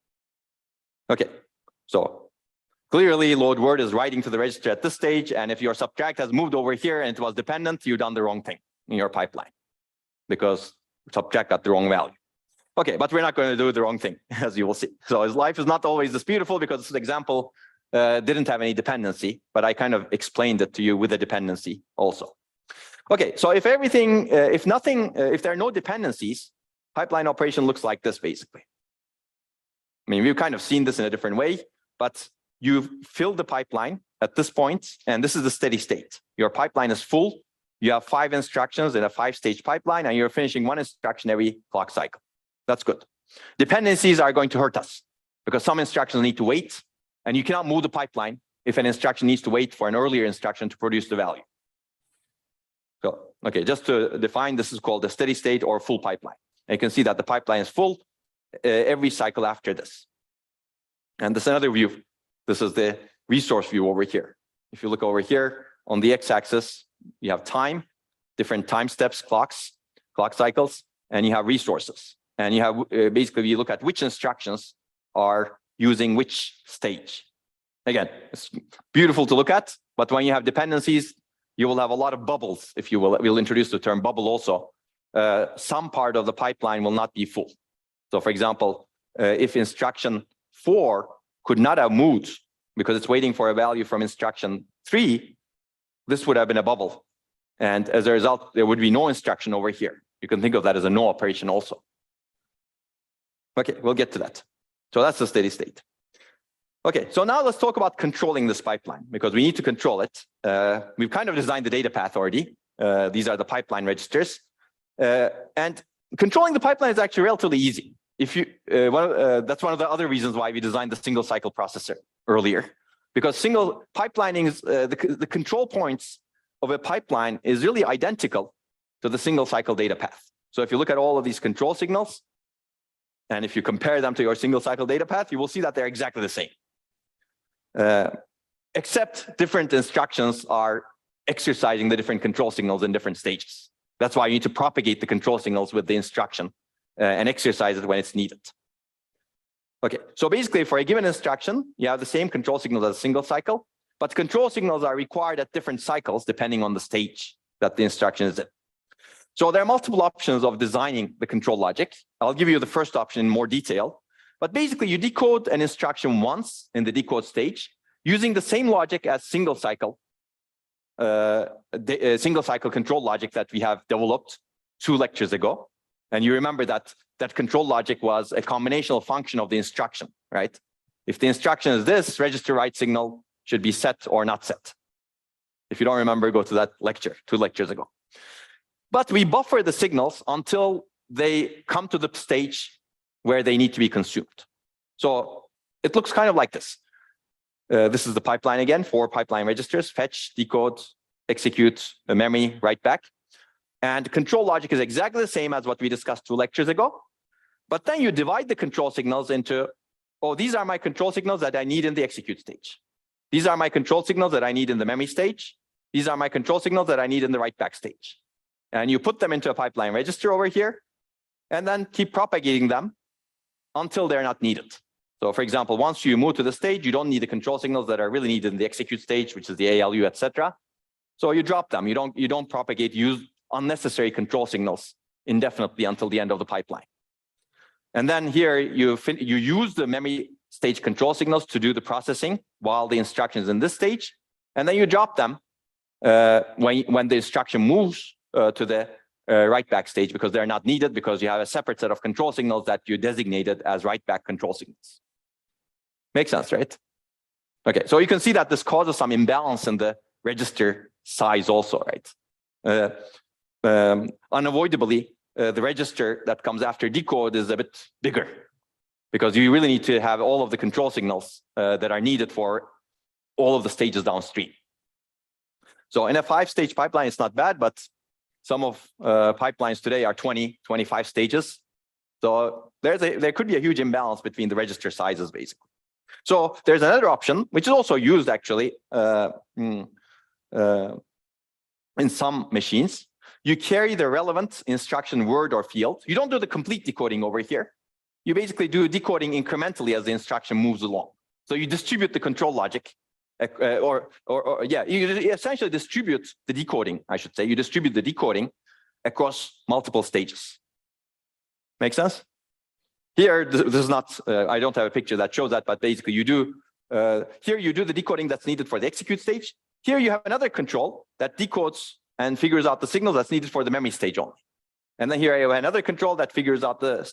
Okay, so clearly load word is writing to the register at this stage. And if your subtract has moved over here and it was dependent, you've done the wrong thing in your pipeline, because subtract got the wrong value. Okay, but we're not going to do the wrong thing, as you will see. So his life is not always this beautiful, because this example didn't have any dependency, but I kind of explained it to you with a dependency also. Okay, so if everything, if there are no dependencies, pipeline operation looks like this, basically. I mean, we've kind of seen this in a different way, but you've filled the pipeline at this point, and this is the steady state. Your pipeline is full. You have 5 instructions in a 5-stage pipeline, and you're finishing 1 instruction every clock cycle. That's good. Dependencies are going to hurt us, because some instructions need to wait, and you cannot move the pipeline if an instruction needs to wait for an earlier instruction to produce the value. So, okay, just to define, this is called the steady state or full pipeline. And you can see that the pipeline is full every cycle after this. And this is another view. This is the resource view over here. If you look over here on the x-axis, you have time, different time steps, clock cycles, and you have resources. And you have basically, you look at which instructions are using which stage. Again, it's beautiful to look at, but when you have dependencies, you will have a lot of bubbles, if you will. We'll introduce the term bubble also. Some part of the pipeline will not be full. So for example, if instruction 4 could not have moved because it's waiting for a value from instruction 3, this would have been a bubble. And as a result, there would be no instruction over here. You can think of that as a no operation also. Okay, we'll get to that. So that's the steady state. Okay, so now let's talk about controlling this pipeline, because we need to control it. We've kind of designed the data path already. These are the pipeline registers. And controlling the pipeline is actually relatively easy. If you, that's one of the other reasons why we designed the single cycle processor earlier, because single pipelining is the control points of a pipeline is really identical to the single cycle data path. So if you look at all of these control signals, and if you compare them to your single cycle data path, you will see that they're exactly the same. Except different instructions are exercising the different control signals in different stages. That's why you need to propagate the control signals with the instruction and exercise it when it's needed. Okay, so basically for a given instruction, you have the same control signals as a single cycle, but control signals are required at different cycles depending on the stage that the instruction is in. So there are multiple options of designing the control logic. I'll give you the first option in more detail. But basically, you decode an instruction once in the decode stage using the same logic as single cycle control logic that we have developed 2 lectures ago. And you remember that that control logic was a combinational function of the instruction, right? If the instruction is this, register write signal should be set or not set. If you don't remember, go to that lecture 2 lectures ago. But we buffer the signals until they come to the stage where they need to be consumed. So it looks kind of like this. This is the pipeline again, 4 pipeline registers: fetch, decode, execute, memory, write back. And control logic is exactly the same as what we discussed 2 lectures ago. But then you divide the control signals into, oh, these are my control signals that I need in the execute stage. These are my control signals that I need in the memory stage. These are my control signals that I need in the write back stage. And you put them into a pipeline register over here, and then keep propagating them until they're not needed. So for example, once you move to the stage, you don't need the control signals that are really needed in the execute stage, which is the ALU, etc. So you drop them. You don't propagate unnecessary control signals indefinitely until the end of the pipeline. And then here you use the memory stage control signals to do the processing while the instruction is in this stage, and then you drop them when the instruction moves to the write back stage, because they're not needed, because you have a separate set of control signals that you designated as write back control signals. Makes sense, right? Okay, so you can see that this causes some imbalance in the register size also, right? Unavoidably, the register that comes after decode is a bit bigger, because you really need to have all of the control signals that are needed for all of the stages downstream. So in a 5-stage pipeline, it's not bad, but some of pipelines today are 20, 25 stages. So there could be a huge imbalance between the register sizes, basically. So there's another option, which is also used actually in some machines. You carry the relevant instruction word or field. You don't do the complete decoding over here. You basically do decoding incrementally as the instruction moves along. So you distribute the control logic, you essentially distribute the decoding, I should say. You distribute the decoding across multiple stages. Make sense? Here, this is not, I don't have a picture that shows that, but basically you do, here you do the decoding that's needed for the execute stage. Here you have another control that decodes and figures out the signal that's needed for the memory stage only. And then here I have another control that figures out the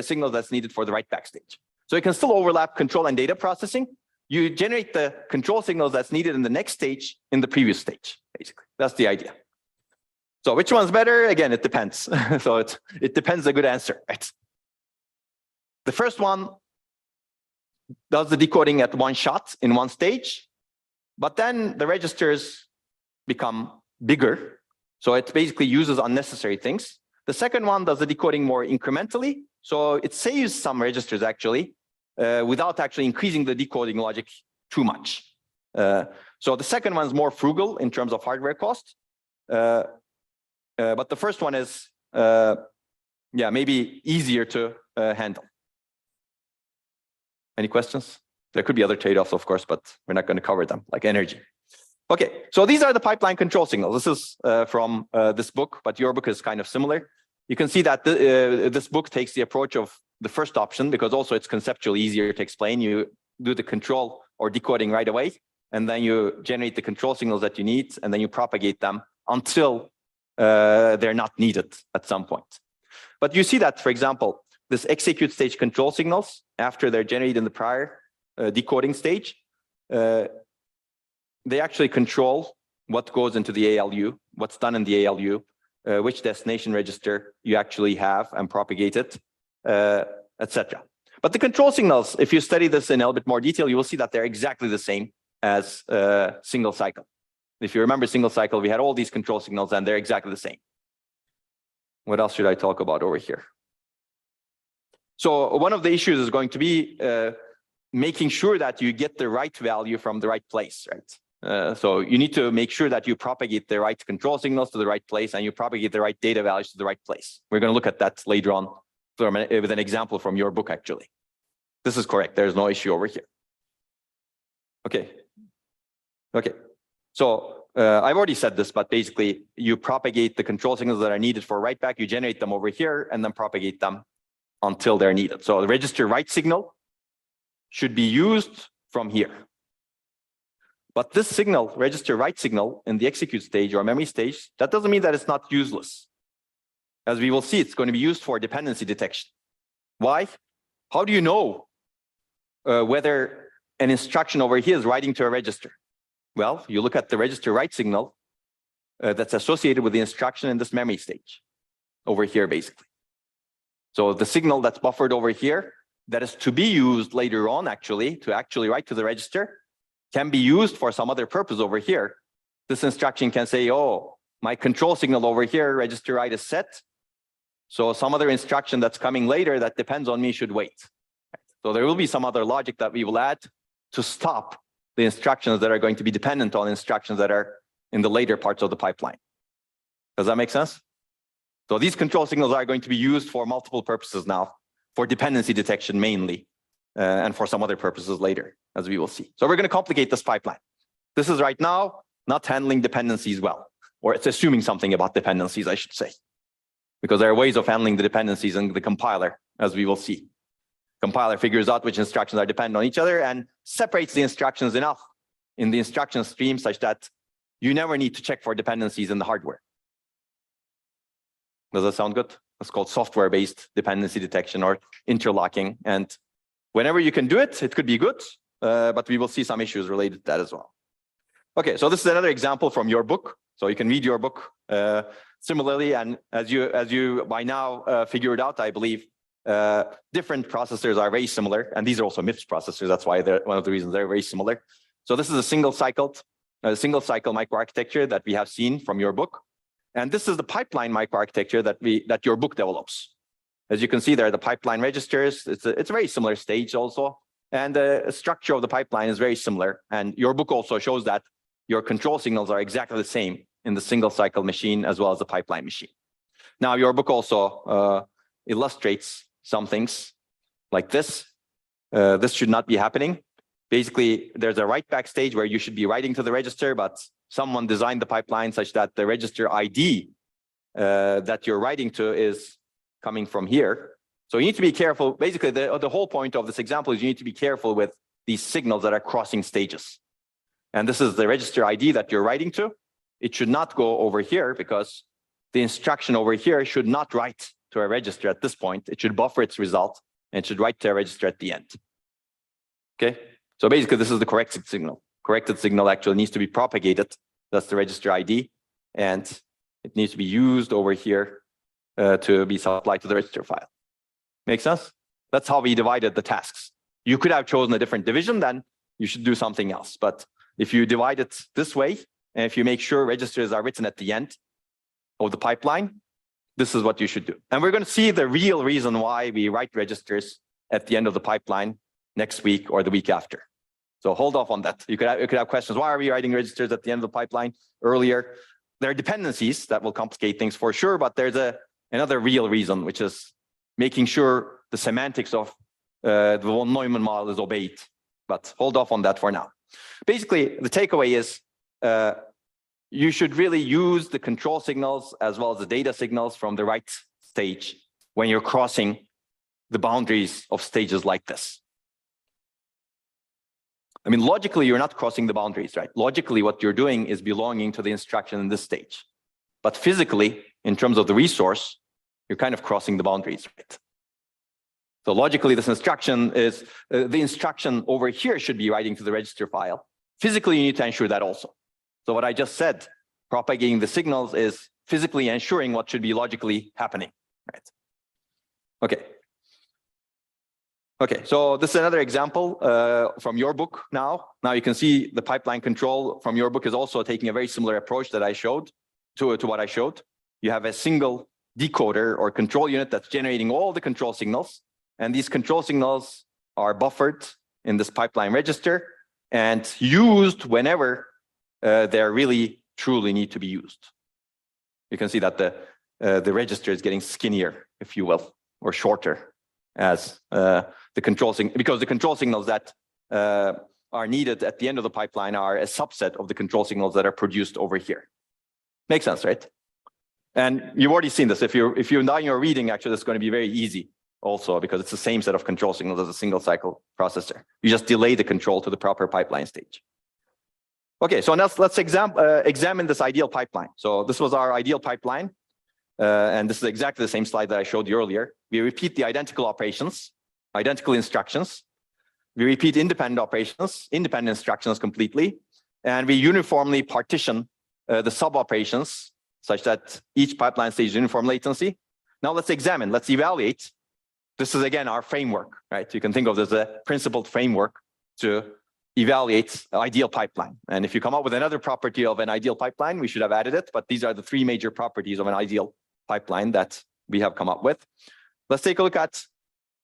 signal that's needed for the write back stage. So you can still overlap control and data processing. You generate the control signals that's needed in the next stage in the previous stage, basically. That's the idea. So which one's better? Again, it depends. So it depends a good answer, right? The first one does the decoding at one shot in one stage, but then the registers become bigger. So it basically uses unnecessary things. The second one does the decoding more incrementally. So it saves some registers actually, without actually increasing the decoding logic too much. So the second one is more frugal in terms of hardware cost. But the first one is, maybe easier to handle. Any questions? There could be other trade-offs, of course, but we're not going to cover them, like energy. Okay, so these are the pipeline control signals. This is from this book, but your book is kind of similar. You can see that this book takes the approach of the first option, because also it's conceptually easier to explain. You do the control or decoding right away, and then you generate the control signals that you need, and then you propagate them until they're not needed at some point. But you see that, for example, this execute stage control signals, after they're generated in the prior decoding stage, they actually control what goes into the ALU, what's done in the ALU, which destination register you actually have and propagate it, etc. But the control signals, if you study this in a little bit more detail, you will see that they're exactly the same as single cycle. If you remember single cycle, we had all these control signals and they're exactly the same. What else should I talk about over here? So one of the issues is going to be making sure that you get the right value from the right place, right? So you need to make sure that you propagate the right control signals to the right place and you propagate the right data values to the right place. We're going to look at that later on with an example from your book, actually. This is correct. There's no issue over here. Okay. Okay. So I've already said this, but basically you propagate the control signals that are needed for write back. You generate them over here and then propagate them until they're needed. So the register write signal should be used from here. But this signal, register write signal in the execute stage or memory stage, that doesn't mean that it's not useless. As we will see, it's going to be used for dependency detection. Why? How do you know whether an instruction over here is writing to a register? Well, you look at the register write signal that's associated with the instruction in this memory stage over here, basically. So the signal that's buffered over here that is to be used later on, actually, to actually write to the register, can be used for some other purpose over here. This instruction can say, oh, my control signal over here, register write is set. So some other instruction that's coming later that depends on me should wait. So there will be some other logic that we will add to stop the instructions that are going to be dependent on instructions that are in the later parts of the pipeline. Does that make sense? So these control signals are going to be used for multiple purposes now, for dependency detection mainly, and for some other purposes later, as we will see. So we're going to complicate this pipeline. This is right now not handling dependencies well, or it's assuming something about dependencies, I should say, because there are ways of handling the dependencies in the compiler, as we will see. Compiler figures out which instructions are dependent on each other and separates the instructions enough in the instruction stream such that you never need to check for dependencies in the hardware. Does that sound good? It's called software-based dependency detection or interlocking. And whenever you can do it, it could be good, but we will see some issues related to that as well. Okay, so this is another example from your book. So you can read your book similarly, and as you by now figured out, I believe, different processors are very similar, and these are also MIPS processors. That's why they're one of the reasons they're very similar. So this is a single cycle microarchitecture that we have seen from your book, and this is the pipeline microarchitecture that your book develops. As you can see there, the pipeline registers. It's a very similar stage also, and the structure of the pipeline is very similar. And your book also shows that your control signals are exactly the same in the single cycle machine as well as the pipeline machine. Now, your book also illustrates some things like this. This should not be happening. Basically, there's a write back stage where you should be writing to the register, but someone designed the pipeline such that the register ID that you're writing to is coming from here. So you need to be careful. Basically, the whole point of this example is you need to be careful with these signals that are crossing stages. And this is the register ID that you're writing to. It should not go over here because the instruction over here should not write to a register at this point. It should buffer its result and should write to a register at the end. Okay, so basically this is the corrected signal. Corrected signal actually needs to be propagated. That's the register ID, and it needs to be used over here to be supplied to the register file. Make sense? That's how we divided the tasks. You could have chosen a different division, then you should do something else. But if you divide it this way, and if you make sure registers are written at the end of the pipeline, this is what you should do. And we're going to see the real reason why we write registers at the end of the pipeline next week or the week after. So hold off on that. You could have questions. Why are we writing registers at the end of the pipeline earlier? There are dependencies that will complicate things for sure, but there's another real reason, which is making sure the semantics of the von Neumann model is obeyed. But hold off on that for now. Basically, the takeaway is you should really use the control signals as well as the data signals from the right stage when you're crossing the boundaries of stages like this. I mean, logically, you're not crossing the boundaries, right? Logically, what you're doing is belonging to the instruction in this stage. But physically, in terms of the resource, you're kind of crossing the boundaries, right? So logically, this instruction is, the instruction over here should be writing to the register file. Physically, you need to ensure that also. So what I just said, propagating the signals is physically ensuring what should be logically happening, right? Okay. Okay, so this is another example from your book now. Now you can see the pipeline control from your book is also taking a very similar approach that I showed to what I showed. You have a single decoder or control unit that's generating all the control signals. And these control signals are buffered in this pipeline register and used whenever they really truly need to be used. You can see that the register is getting skinnier, if you will, or shorter as the control signal, because the control signals that are needed at the end of the pipeline are a subset of the control signals that are produced over here. Makes sense, right? And you've already seen this. If you're now you're reading, actually, it's going to be very easy also because it's the same set of control signals as a single cycle processor. You just delay the control to the proper pipeline stage. Okay, so now let's examine this ideal pipeline. So this was our ideal pipeline. And this is exactly the same slide that I showed you earlier. We repeat the identical operations, identical instructions. We repeat independent operations, independent instructions completely. And we uniformly partition the sub-operations such that each pipeline stage is uniform latency. Now let's examine, let's evaluate. This is, again, our framework, right? You can think of this as a principled framework to evaluate ideal pipeline. And if you come up with another property of an ideal pipeline, we should have added it. But these are the three major properties of an ideal pipeline that we have come up with. Let's take a look at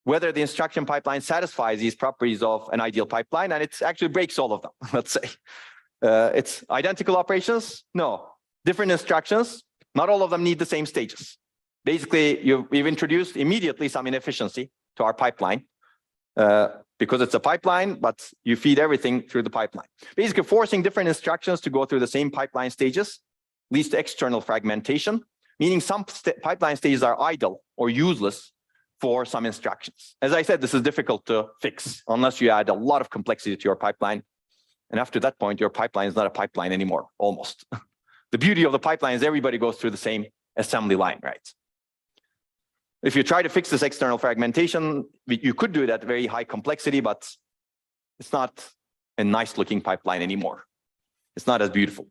whether the instruction pipeline satisfies these properties of an ideal pipeline, and it actually breaks all of them, let's say. It's identical operations? No. Different instructions? Not all of them need the same stages. Basically, we've introduced immediately some inefficiency to our pipeline because it's a pipeline, but you feed everything through the pipeline. Basically, forcing different instructions to go through the same pipeline stages leads to external fragmentation, meaning some pipeline stages are idle or useless for some instructions. As I said, this is difficult to fix unless you add a lot of complexity to your pipeline. And after that point, your pipeline is not a pipeline anymore, almost. The beauty of the pipeline is everybody goes through the same assembly line, right? If you try to fix this external fragmentation, you could do it at very high complexity, but it's not a nice looking pipeline anymore. It's not as beautiful.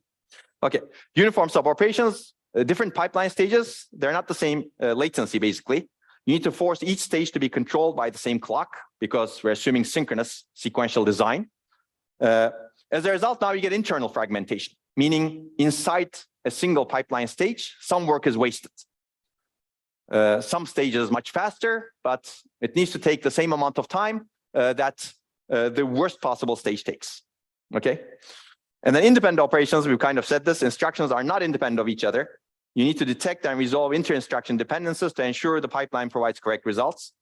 Okay, uniform suboperations, different pipeline stages, they're not the same latency, basically. You need to force each stage to be controlled by the same clock because we're assuming synchronous sequential design. As a result, now you get internal fragmentation, meaning inside a single pipeline stage, some work is wasted. Some stages much faster, but it needs to take the same amount of time that the worst possible stage takes, okay? And then independent operations, we've kind of said this, instructions are not independent of each other. You need to detect and resolve inter-instruction dependencies to ensure the pipeline provides correct results.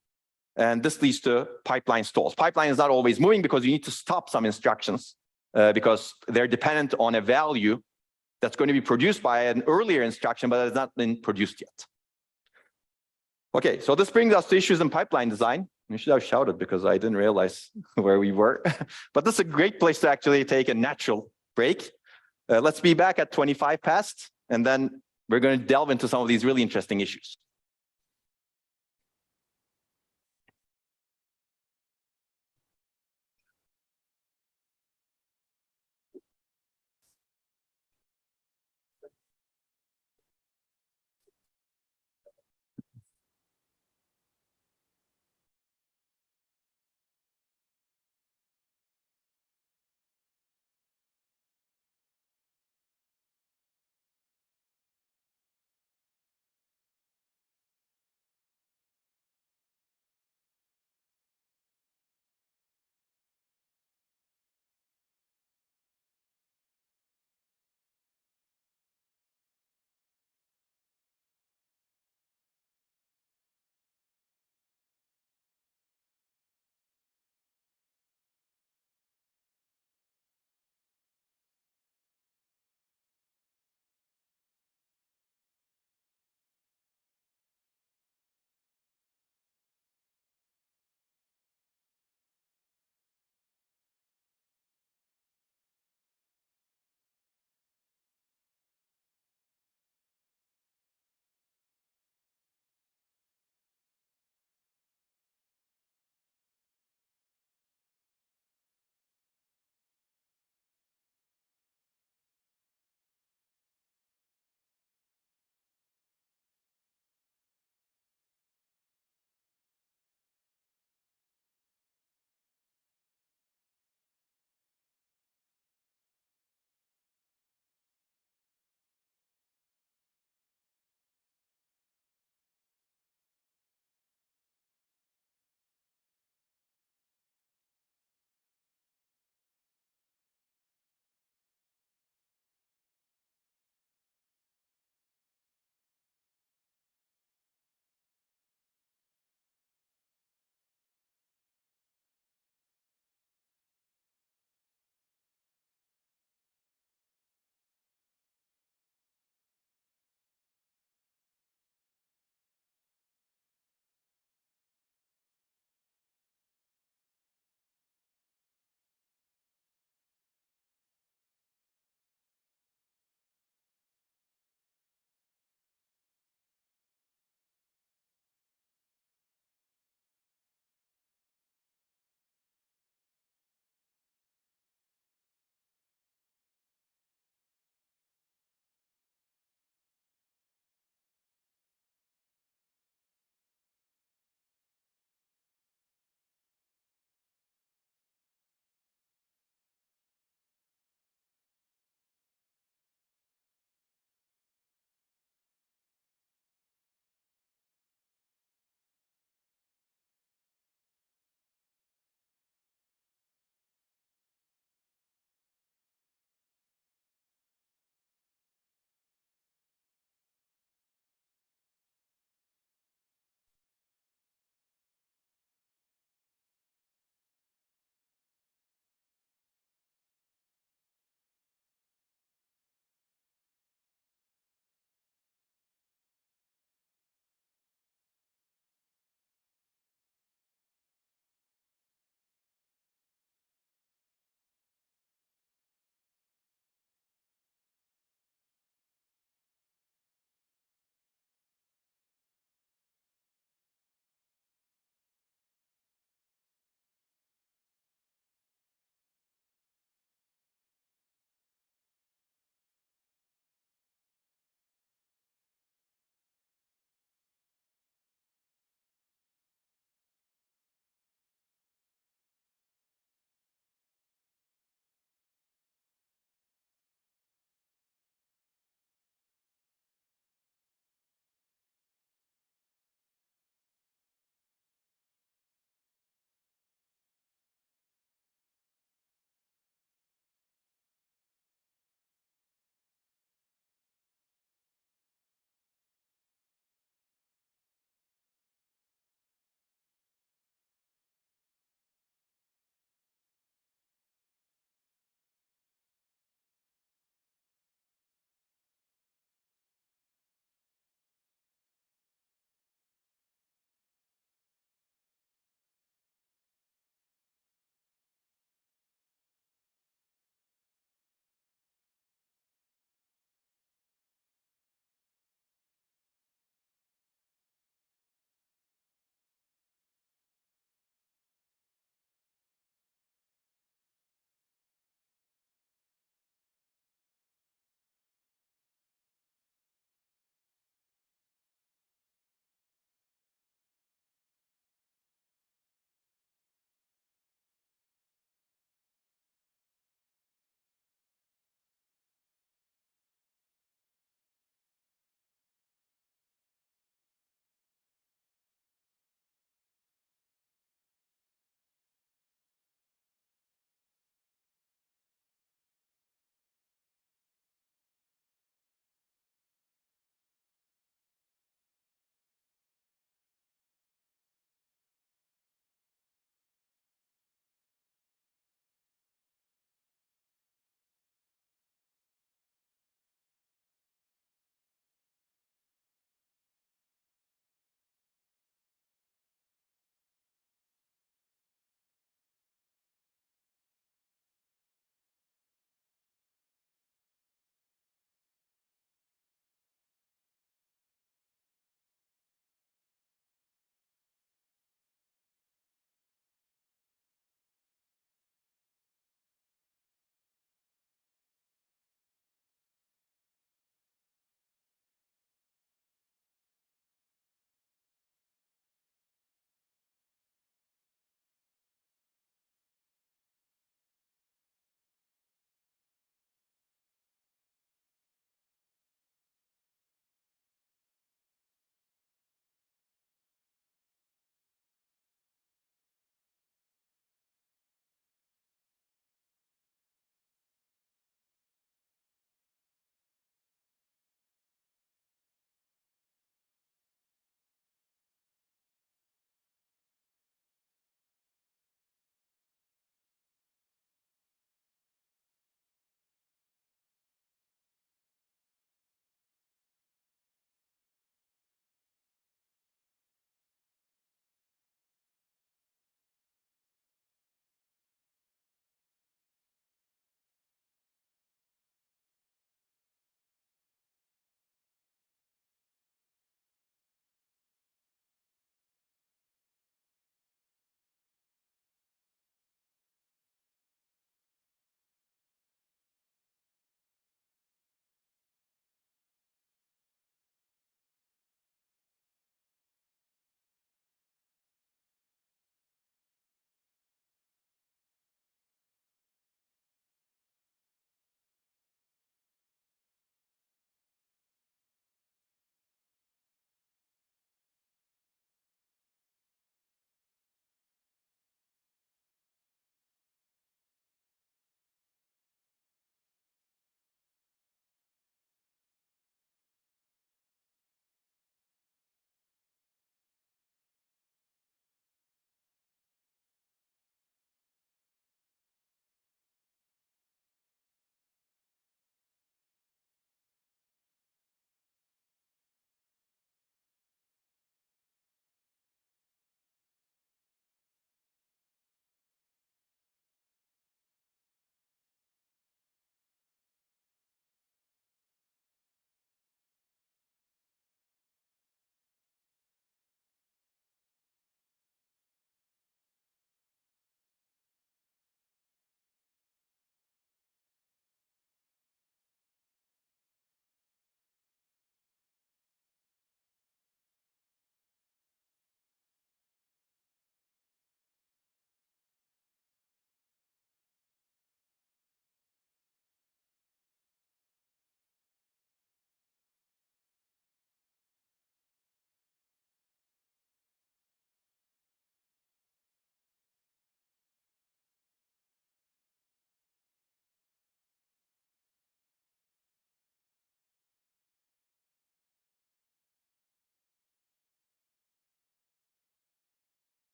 And this leads to pipeline stalls. Pipeline is not always moving because you need to stop some instructions because they're dependent on a value that's going to be produced by an earlier instruction, but has not been produced yet. Okay, so this brings us to issues in pipeline design. You should have shouted because I didn't realize where we were. But this is a great place to actually take a natural break. Let's be back at 25 past, and then we're going to delve into some of these really interesting issues.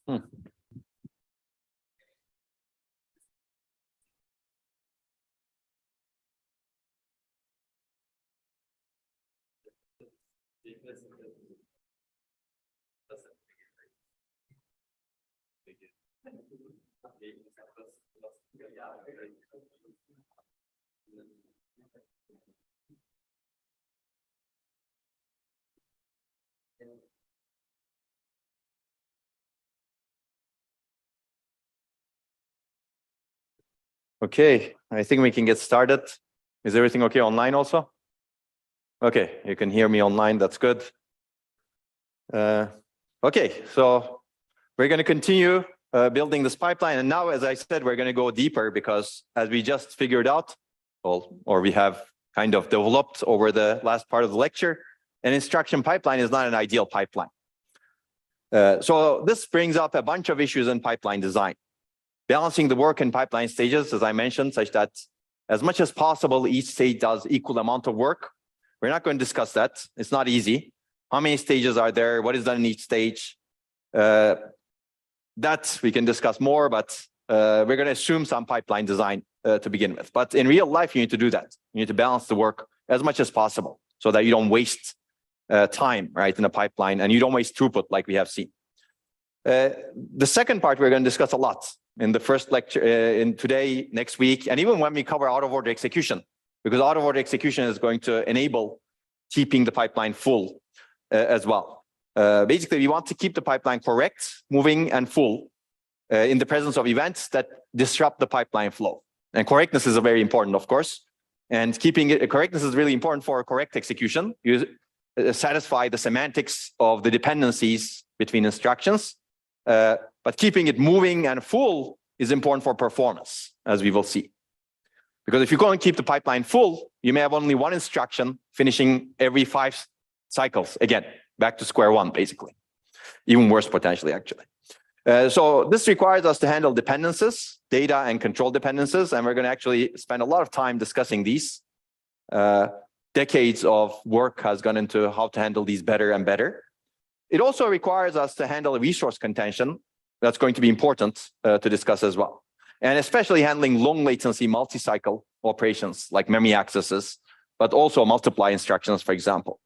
Hmm. Okay, I think we can get started. Is everything okay online also? Okay, you can hear me online, that's good. Okay, so we're going to continue building this pipeline. And now, as I said, we're going to go deeper because as we just figured out, well, or we have kind of developed over the last part of the lecture, an instruction pipeline is not an ideal pipeline. So this brings up a bunch of issues in pipeline design. Balancing the work in pipeline stages, as I mentioned, such that as much as possible, each stage does equal amount of work. We're not going to discuss that. It's not easy. How many stages are there? What is done in each stage? That we can discuss more, but we're going to assume some pipeline design to begin with. But in real life, you need to do that. You need to balance the work as much as possible so that you don't waste time, right, in a pipeline, and you don't waste throughput like we have seen. The second part we're going to discuss a lot in the first lecture, in today, next week, and even when we cover out-of-order execution, because out-of-order execution is going to enable keeping the pipeline full as well. Basically, we want to keep the pipeline correct, moving, and full in the presence of events that disrupt the pipeline flow. And correctness is very important, of course. And keeping it, correctness is really important for correct execution. You satisfy the semantics of the dependencies between instructions. But keeping it moving and full is important for performance, as we will see. Because if you go and keep the pipeline full, you may have only one instruction finishing every 5 cycles. Again, back to square one, basically. Even worse, potentially, actually. So this requires us to handle dependencies, data and control dependencies, and we're going to actually spend a lot of time discussing these. Decades of work has gone into how to handle these better and better. It also requires us to handle a resource contention. That's going to be important to discuss as well. And especially handling long latency multi-cycle operations like memory accesses, but also multiply instructions, for example.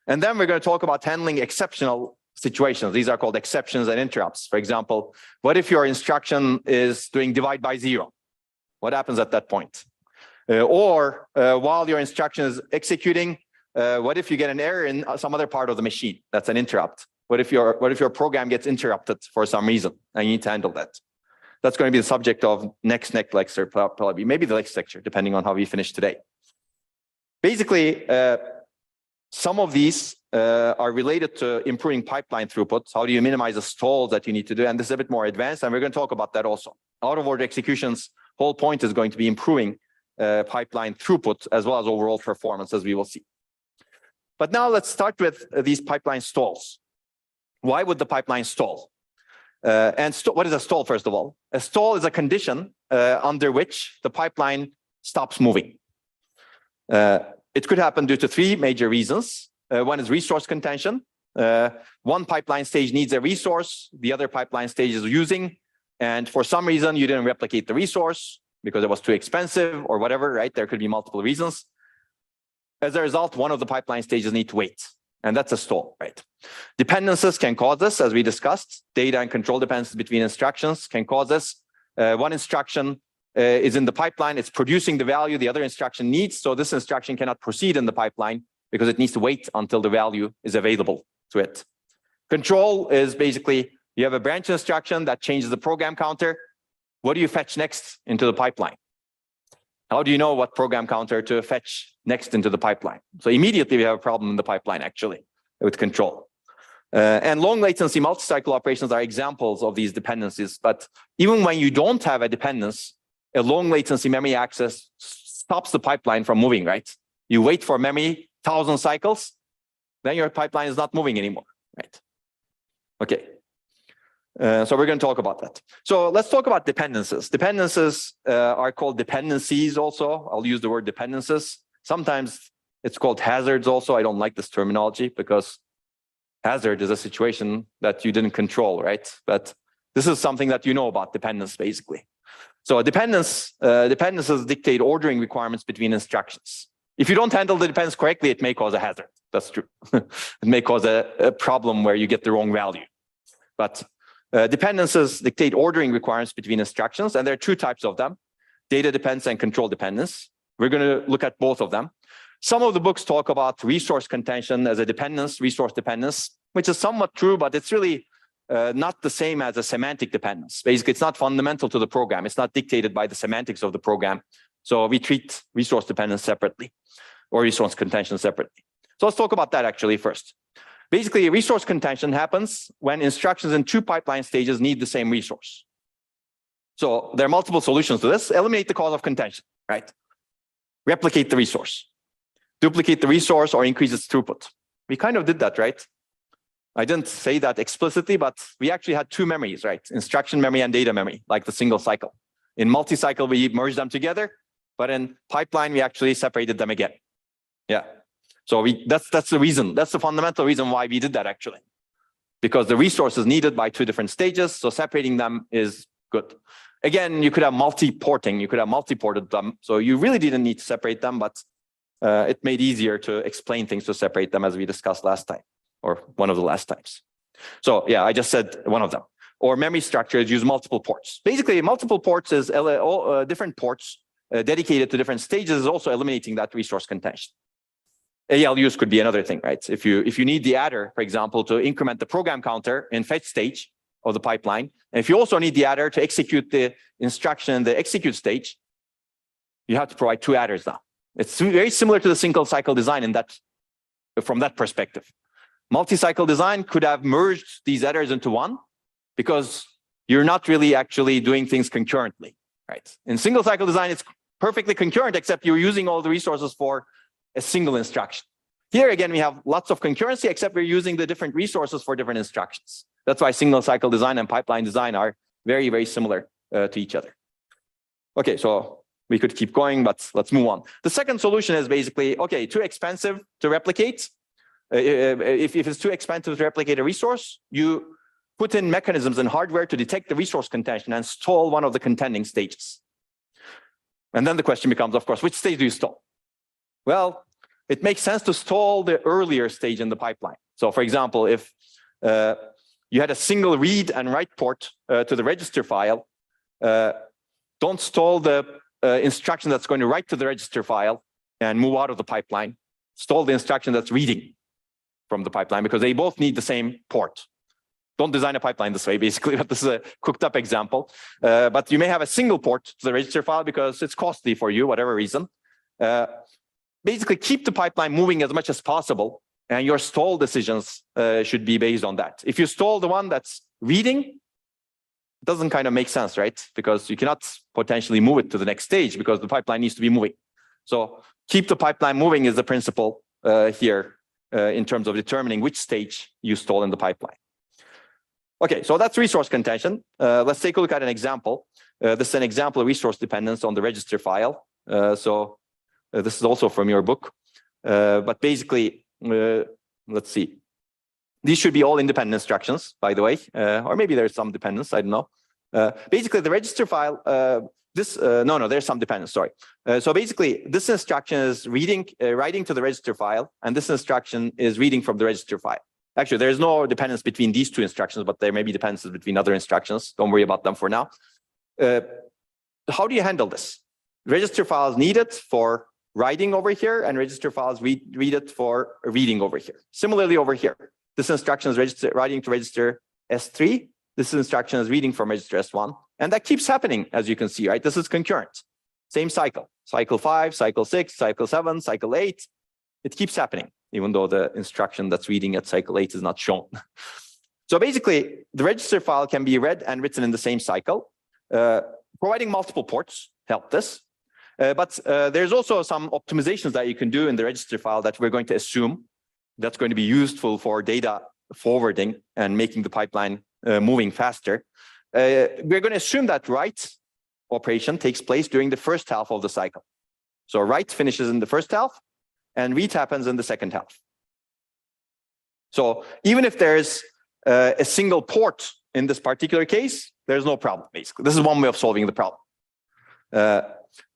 And then we're going to talk about handling exceptional situations. These are called exceptions and interrupts. For example, what if your instruction is doing divide by 0? What happens at that point? While your instruction is executing, what if you get an error in some other part of the machine? That's an interrupt. What if your program gets interrupted for some reason and you need to handle that? That's going to be the subject of next lecture, probably, maybe the next lecture, depending on how we finish today. Basically, some of these are related to improving pipeline throughput. How do you minimize the stalls that you need to do? And this is a bit more advanced, and we're going to talk about that also. Out-of-order execution's whole point is going to be improving pipeline throughput as well as overall performance, as we will see. But now let's start with these pipeline stalls. Why would the pipeline stall? What is a stall, first of all? A stall is a condition under which the pipeline stops moving. It could happen due to 3 major reasons. One is resource contention. One pipeline stage needs a resource, the other pipeline stage is using, and for some reason you didn't replicate the resource because it was too expensive or whatever, right? There could be multiple reasons. As a result, one of the pipeline stages need to wait, and that's a stall, right? Dependencies can cause this, as we discussed. Data and control dependencies between instructions can cause this. One instruction is in the pipeline, it's producing the value the other instruction needs, so this instruction cannot proceed in the pipeline because it needs to wait until the value is available to it. Control is basically, you have a branch instruction that changes the program counter. What do you fetch next into the pipeline? How do you know what program counter to fetch next into the pipeline? So immediately we have a problem in the pipeline, actually, with control. And long latency multi-cycle operations are examples of these dependencies. But even when you don't have a dependence, a long latency memory access stops the pipeline from moving, right? You wait for memory 1,000 cycles, then your pipeline is not moving anymore, right? Okay. So we're going to talk about that. So let's talk about dependencies. Dependencies are called dependencies also. I'll use the word dependencies. Sometimes it's called hazards also. I don't like this terminology because hazard is a situation that you didn't control, right? But this is something that you know about dependence, basically. So dependencies dictate ordering requirements between instructions. If you don't handle the dependence correctly, it may cause a hazard. That's true. It may cause a problem where you get the wrong value. But dependencies dictate ordering requirements between instructions, and there are two types of them: data dependence and control dependence. We're going to look at both of them. Some of the books talk about resource contention as a dependence, resource dependence, which is somewhat true, but it's really not the same as a semantic dependence. Basically, it's not fundamental to the program. It's not dictated by the semantics of the program. So we treat resource dependence separately, or resource contention separately. So let's talk about that actually first. Basically, resource contention happens when instructions in two pipeline stages need the same resource. So there are multiple solutions to this. Eliminate the cause of contention, right? Replicate the resource. Duplicate the resource or increase its throughput. We kind of did that, right? I didn't say that explicitly, but we actually had two memories, right? Instruction memory and data memory, like the single cycle. In multi-cycle, we merged them together, but in pipeline, we actually separated them again. Yeah. So that's the reason. That's the fundamental reason why we did that, actually. Because the resource is needed by two different stages, so separating them is good. Again, you could have multi-porting. You could have multi-ported them. So you really didn't need to separate them, but it made easier to explain things to separate them, as we discussed last time, or one of the last times. So yeah, I just said one of them. Or memory structures use multiple ports. Basically, multiple ports is different ports dedicated to different stages, is also eliminating that resource contention. ALUs could be another thing, right? If you need the adder, for example, to increment the program counter in fetch stage of the pipeline, and if you also need the adder to execute the instruction in the execute stage, you have to provide two adders now. It's very similar to the single cycle design in that, from that perspective. Multi-cycle design could have merged these adders into one, because you're not really actually doing things concurrently, right? In single cycle design, it's perfectly concurrent, except you're using all the resources for a single instruction. Here again, we have lots of concurrency, except we're using the different resources for different instructions. That's why single cycle design and pipeline design are very, very similar to each other. Okay, so we could keep going, but let's move on. The second solution is basically, okay, too expensive to replicate. If it's too expensive to replicate a resource, you put in mechanisms and hardware to detect the resource contention and stall one of the contending stages. And then the question becomes, of course, which stage do you stall? Well, it makes sense to stall the earlier stage in the pipeline. So for example, if you had a single read and write port to the register file, don't stall the instruction that's going to write to the register file and move out of the pipeline. Stall the instruction that's reading from the pipeline, because they both need the same port. Don't design a pipeline this way, basically, but this is a cooked up example. But you may have a single port to the register file because it's costly for you, whatever reason. Basically, keep the pipeline moving as much as possible, and your stall decisions should be based on that. If you stall the one that's reading, it doesn't kind of make sense, right? Because you cannot potentially move it to the next stage because the pipeline needs to be moving. So keep the pipeline moving is the principle here in terms of determining which stage you stall in the pipeline. Okay, so that's resource contention. Let's take a look at an example. This is an example of resource dependence on the register file. This is also from your book. But basically, let's see. These should be all independent instructions, by the way, or maybe there's some dependence, I don't know. Basically, the register file, there's some dependence, sorry. So basically, this instruction is writing to the register file, and this instruction is reading from the register file. Actually, there's no dependence between these two instructions, but there may be dependencies between other instructions. Don't worry about them for now. How do you handle this? Register files needed for writing over here, and register files read it for reading over here. Similarly over here, this instruction is writing to register S3. This instruction is reading from register S1. And that keeps happening, as you can see, right? This is concurrent. Same cycle. Cycle 5, cycle 6, cycle 7, cycle 8. It keeps happening, even though the instruction that's reading at cycle 8 is not shown. So basically, the register file can be read and written in the same cycle. Providing multiple ports help this. But there's also some optimizations that you can do in the register file that we're going to assume that's going to be useful for data forwarding and making the pipeline moving faster. We're going to assume that write operation takes place during the first half of the cycle. So write finishes in the first half, and read happens in the second half. So even if there's a single port in this particular case, there's no problem, basically. This is one way of solving the problem.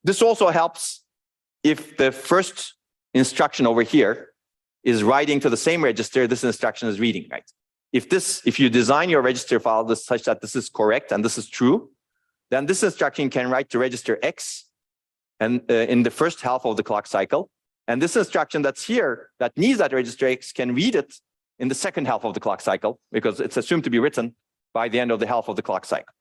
This also helps if the first instruction over here is writing to the same register, this instruction is reading, right? If you design your register file such that this is correct and this is true, then this instruction can write to register X and in the first half of the clock cycle. And this instruction that's here that needs that register X can read it in the second half of the clock cycle because it's assumed to be written by the end of the half of the clock cycle.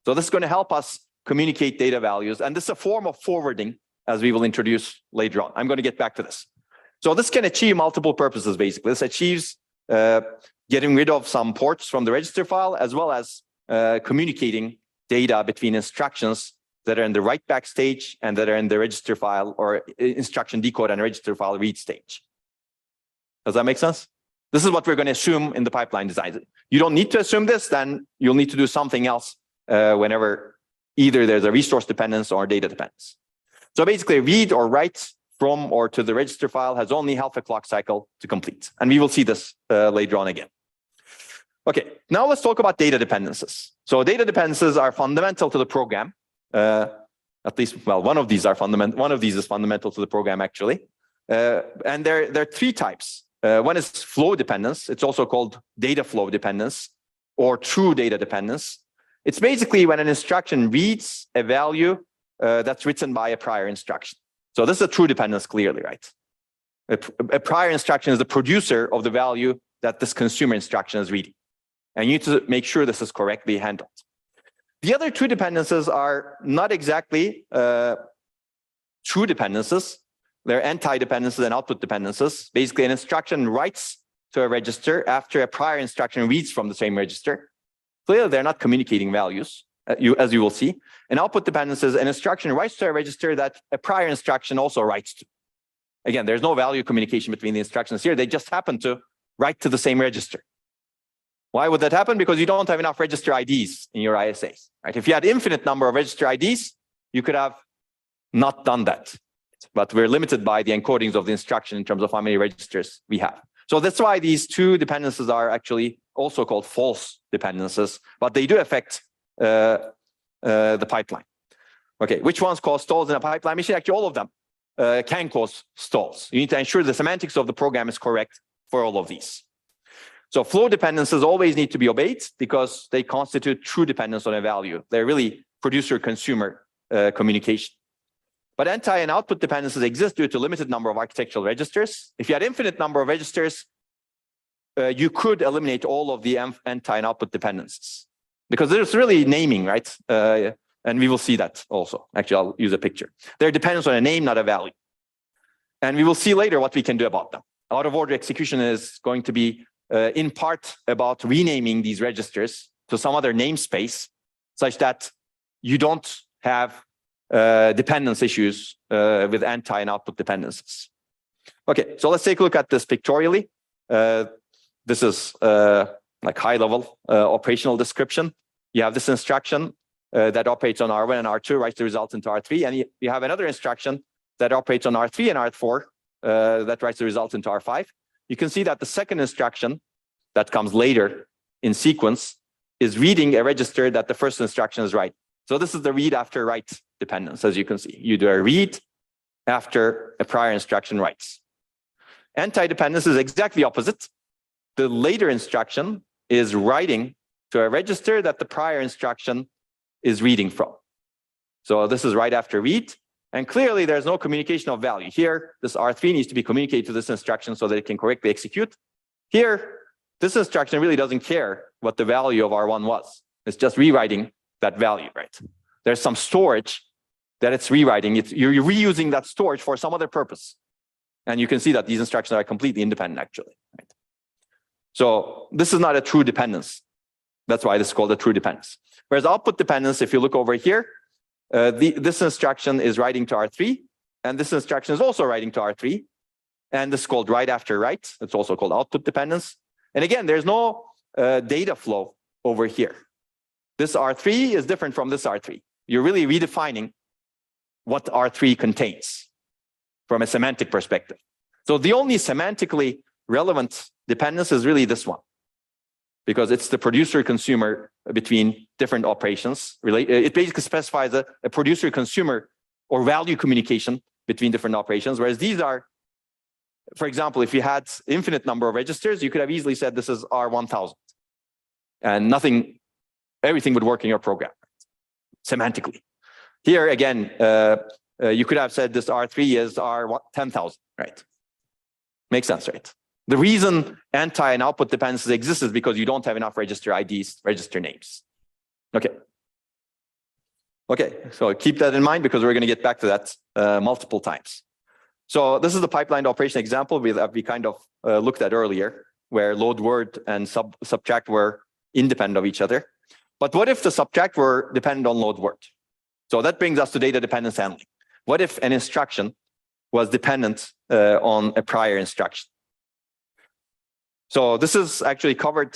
So this is going to help us communicate data values. And this is a form of forwarding, as we will introduce later on. I'm going to get back to this. So this can achieve multiple purposes, basically. This achieves getting rid of some ports from the register file, as well as communicating data between instructions that are in the write back stage and that are in the register file or instruction decode and register file read stage. Does that make sense? This is what we're going to assume in the pipeline design. You don't need to assume this, then you'll need to do something else whenever either there's a resource dependence or data dependence. So basically, read or write from or to the register file has only half a clock cycle to complete. And we will see this later on again. Okay, now let's talk about data dependencies. So data dependencies are fundamental to the program. At least, well, one of these are fundamental. One of these is fundamental to the program, actually. And there are three types. One is flow dependence. It's also called data flow dependence or true data dependence. It's basically when an instruction reads a value that's written by a prior instruction. So this is a true dependence, clearly, right? A prior instruction is the producer of the value that this consumer instruction is reading. And you need to make sure this is correctly handled. The other two dependencies are not exactly true dependencies. They're anti-dependencies and output dependencies. Basically, an instruction writes to a register after a prior instruction reads from the same register. Clearly, they're not communicating values, as you will see. An output dependence is an instruction writes to a register that a prior instruction also writes to. Again, there's no value communication between the instructions here. They just happen to write to the same register. Why would that happen? Because you don't have enough register IDs in your ISAs. Right? If you had infinite number of register IDs, you could have not done that. But we're limited by the encodings of the instruction in terms of how many registers we have. So that's why these two dependencies are actually also called false dependencies, but they do affect the pipeline. Okay, which ones cause stalls in a pipeline machine? Actually, all of them can cause stalls. You need to ensure the semantics of the program is correct for all of these. So flow dependencies always need to be obeyed because they constitute true dependence on a value. They're really producer-consumer communication. But anti and output dependencies exist due to limited number of architectural registers. If you had infinite number of registers, you could eliminate all of the anti and output dependencies because there's really naming, right? And we will see that also. Actually, I'll use a picture. They're dependent on a name, not a value. And we will see later what we can do about them. Out of order execution is going to be in part about renaming these registers to some other namespace such that you don't have dependence issues with anti and output dependencies. Okay, so let's take a look at this pictorially. This is like high level operational description. You have this instruction that operates on R1 and R2, writes the result into R3, and you have another instruction that operates on R3 and R4 that writes the result into R5. You can see that the second instruction that comes later in sequence is reading a register that the first instruction is writing. So this is the read after write dependence, as you can see. You do a read after a prior instruction writes. Anti-dependence is exactly opposite. The later instruction is writing to a register that the prior instruction is reading from. So this is right after read. And clearly, there's no communication of value. Here, this R3 needs to be communicated to this instruction so that it can correctly execute. Here, this instruction really doesn't care what the value of R1 was. It's just rewriting that value, right? There's some storage that it's rewriting. You're reusing that storage for some other purpose. And you can see that these instructions are completely independent, actually. Right? So this is not a true dependence. That's why this is called a true dependence. Whereas output dependence, if you look over here, this instruction is writing to R3, and this instruction is also writing to R3. And this is called write after write. It's also called output dependence. And again, there's no data flow over here. This R3 is different from this R3. You're really redefining what R3 contains from a semantic perspective. So the only semantically relevant dependence is really this one, because it's the producer-consumer between different operations. It basically specifies a producer-consumer or value communication between different operations, whereas these are, for example, if you had infinite number of registers, you could have easily said this is R1000, and everything would work in your program, semantically. Here, again, you could have said this R3 is R10,000, right? Makes sense, right? The reason anti and output dependencies exist is because you don't have enough register IDs, register names. Okay. Okay, so keep that in mind because we're going to get back to that multiple times. So this is the pipeline operation example we kind of looked at earlier, where load word and subtract were independent of each other. But what if the subtract were dependent on load word? So that brings us to data dependence handling. What if an instruction was dependent on a prior instruction? So this is actually covered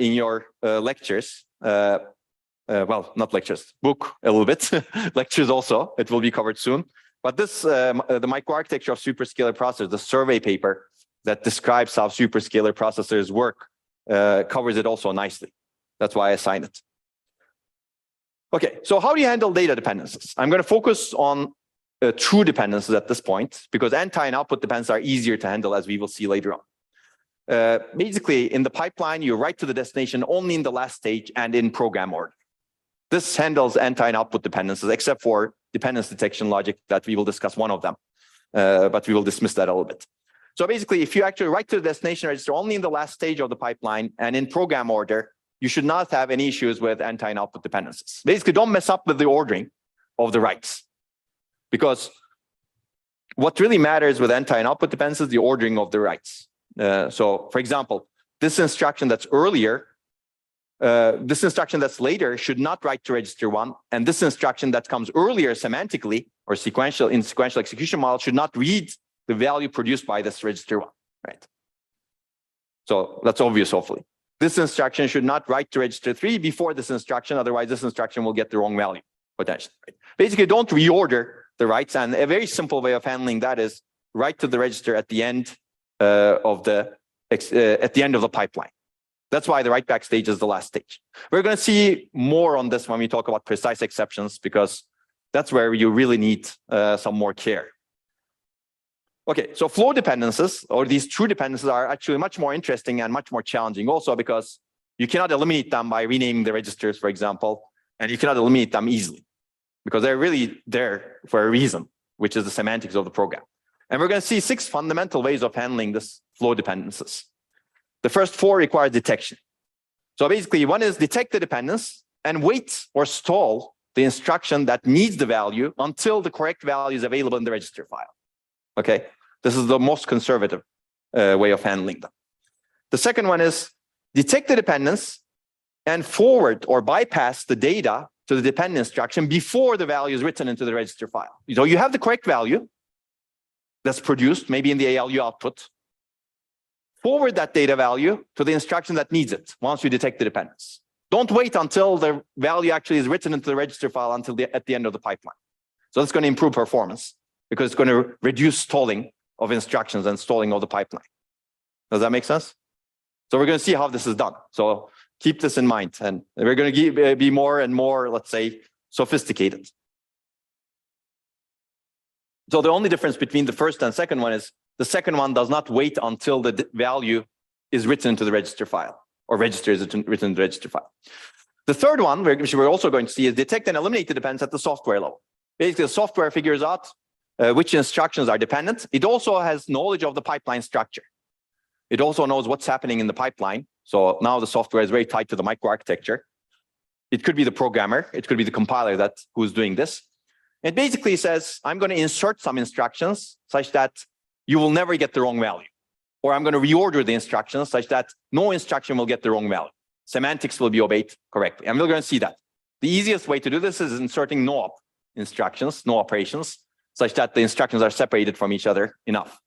in your lectures. Well, not lectures, book a little bit. Lectures also, it will be covered soon. But this, the microarchitecture of superscalar processors, the survey paper that describes how superscalar processors work, covers it also nicely. That's why I assigned it. Okay, so how do you handle data dependencies? I'm going to focus on true dependencies at this point, because anti and output dependencies are easier to handle, as we will see later on. Basically, in the pipeline, you write to the destination only in the last stage and in program order. This handles anti and output dependencies, except for dependence detection logic that we will discuss one of them, but we will dismiss that a little bit. So basically, if you actually write to the destination register only in the last stage of the pipeline and in program order, you should not have any issues with anti and output dependencies. Basically, don't mess up with the ordering of the writes, because what really matters with anti and output dependencies is the ordering of the writes. So, for example, this instruction that's earlier, this instruction that's later should not write to register 1, and this instruction that comes earlier semantically or sequential in sequential execution model should not read the value produced by this register 1, right? So that's obvious, hopefully. This instruction should not write to register 3 before this instruction, otherwise this instruction will get the wrong value, potentially. Right? Basically, don't reorder the writes, and a very simple way of handling that is write to the register at the end of the pipeline. That's why the write back stage is the last stage. We're going to see more on this when we talk about precise exceptions, because that's where you really need some more care. Okay, so flow dependencies, or these true dependencies, are actually much more interesting and much more challenging also, because you cannot eliminate them by renaming the registers, for example, and you cannot eliminate them easily because they're really there for a reason, which is the semantics of the program. And we're going to see 6 fundamental ways of handling this flow dependencies. The first 4 require detection. So basically, one is detect the dependence and wait or stall the instruction that needs the value until the correct value is available in the register file. Okay, this is the most conservative way of handling them. The second one is detect the dependence and forward or bypass the data to the dependent instruction before the value is written into the register file. So you have the correct value that's produced, maybe in the ALU output. Forward that data value to the instruction that needs it once you detect the dependence. Don't wait until the value actually is written into the register file at the end of the pipeline. So that's going to improve performance, because it's going to reduce stalling of instructions and stalling of the pipeline. Does that make sense? So we're going to see how this is done. So keep this in mind, and we're going to be more and more, let's say, sophisticated. So the only difference between the first and second one is the second one does not wait until the value is written into the register file, or register is written in the register file. The third one, which we're also going to see, is detect and eliminate the dependence at the software level. Basically, the software figures out which instructions are dependent. It also has knowledge of the pipeline structure. It also knows what's happening in the pipeline. So now the software is very tied to the microarchitecture. It could be the programmer. It could be the compiler who's doing this. It basically says, I'm going to insert some instructions such that you will never get the wrong value. Or I'm going to reorder the instructions such that no instruction will get the wrong value. Semantics will be obeyed correctly. And we're going to see that. The easiest way to do this is inserting no op instructions, no operations, such that the instructions are separated from each other enough.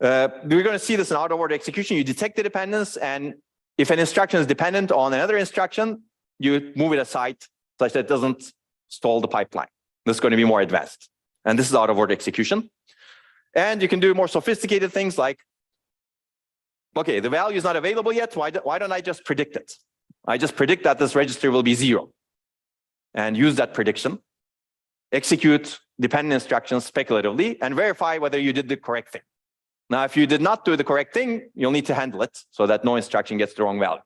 We're going to see this in out-of-order execution. You detect the dependence, and if an instruction is dependent on another instruction, you move it aside such that it doesn't stall the pipeline. This is going to be more advanced. And this is out-of-order execution. And you can do more sophisticated things like okay, the value is not available yet. Why don't I just predict it? I just predict that this register will be 0 and use that prediction, execute dependent instructions speculatively, and verify whether you did the correct thing. Now, if you did not do the correct thing, you'll need to handle it so that no instruction gets the wrong value.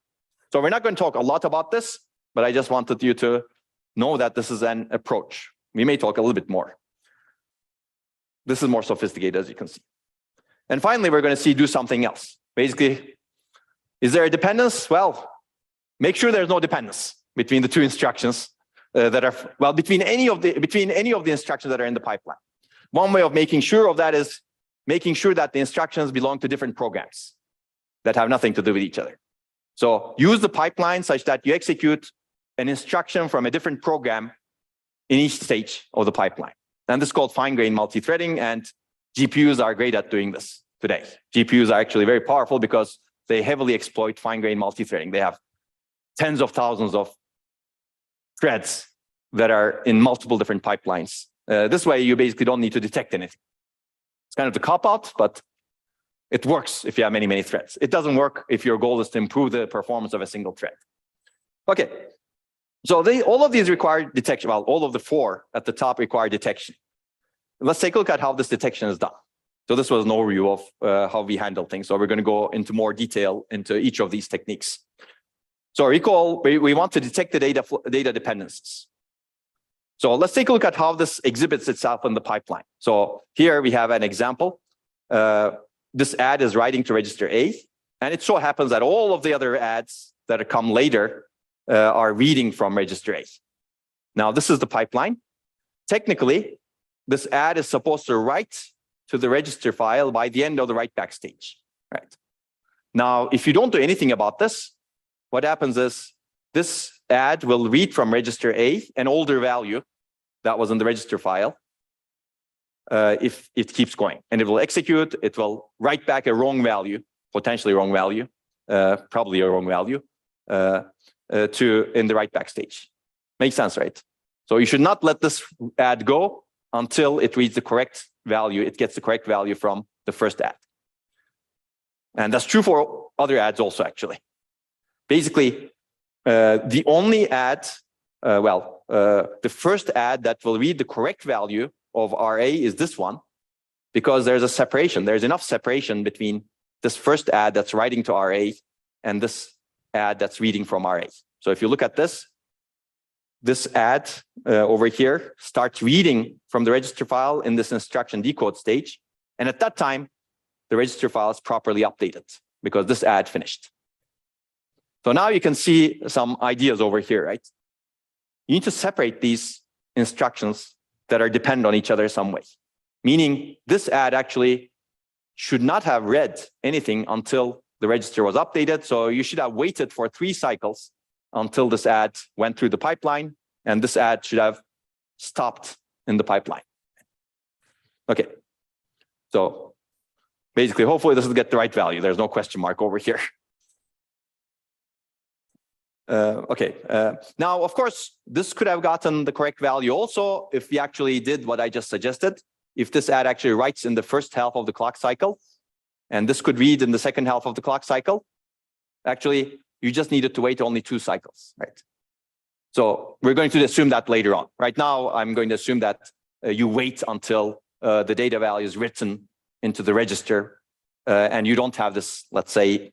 So we're not going to talk a lot about this, but I just wanted you to know that this is an approach. We may talk a little bit more. This is more sophisticated, as you can see. And finally, we're going to do something else. Basically, is there a dependence? Well, make sure there's no dependence between the two instructions that are, well, between any of the instructions that are in the pipeline. One way of making sure of that is making sure that the instructions belong to different programs that have nothing to do with each other. So use the pipeline such that you execute an instruction from a different program in each stage of the pipeline. And this is called fine-grained multi-threading, and GPUs are great at doing this today. GPUs are actually very powerful because they heavily exploit fine-grained multi-threading. They have tens of thousands of threads that are in multiple different pipelines. This way, you basically don't need to detect anything. It's kind of the cop-out, but it works if you have many, many threads. It doesn't work if your goal is to improve the performance of a single thread. Okay, so all of these require detection. Well, all of the 4 at the top require detection. Let's take a look at how this detection is done. So this was an overview of how we handle things. So we're going to go into more detail into each of these techniques. So recall, we want to detect the data dependencies. So let's take a look at how this exhibits itself in the pipeline. So here we have an example. This add is writing to register A, and it so happens that all of the other adds that come later are reading from register A. Now, this is the pipeline. Technically, this add is supposed to write to the register file by the end of the write back stage. Right. Now, if you don't do anything about this, what happens is this add will read from register A an older value that was in the register file if it keeps going. And it will execute, it will write back a wrong value, potentially wrong value, probably a wrong value, in the write back stage. Makes sense, right? So you should not let this add go until it reads the correct value. It gets the correct value from the first add. And that's true for other adds also, actually. Basically, the only add, the first add that will read the correct value of RA is this one, because there's a separation. There's enough separation between this first add that's writing to RA and this add that's reading from RA. So if you look at this add over here starts reading from the register file in this instruction decode stage. And at that time, the register file is properly updated because this add finished. So now you can see some ideas over here, right? You need to separate these instructions that are dependent on each other some way. Meaning this add actually should not have read anything until the register was updated. So you should have waited for 3 cycles until this add went through the pipeline, and this add should have stopped in the pipeline. Okay, so basically, hopefully this will get the right value. There's no question mark over here. Now, of course, this could have gotten the correct value also if we actually did what I just suggested. If this add actually writes in the first half of the clock cycle, and this could read in the second half of the clock cycle, actually, you just needed to wait only 2 cycles, right? So we're going to assume that later on. Right now, I'm going to assume that you wait until the data value is written into the register, and you don't have this, let's say,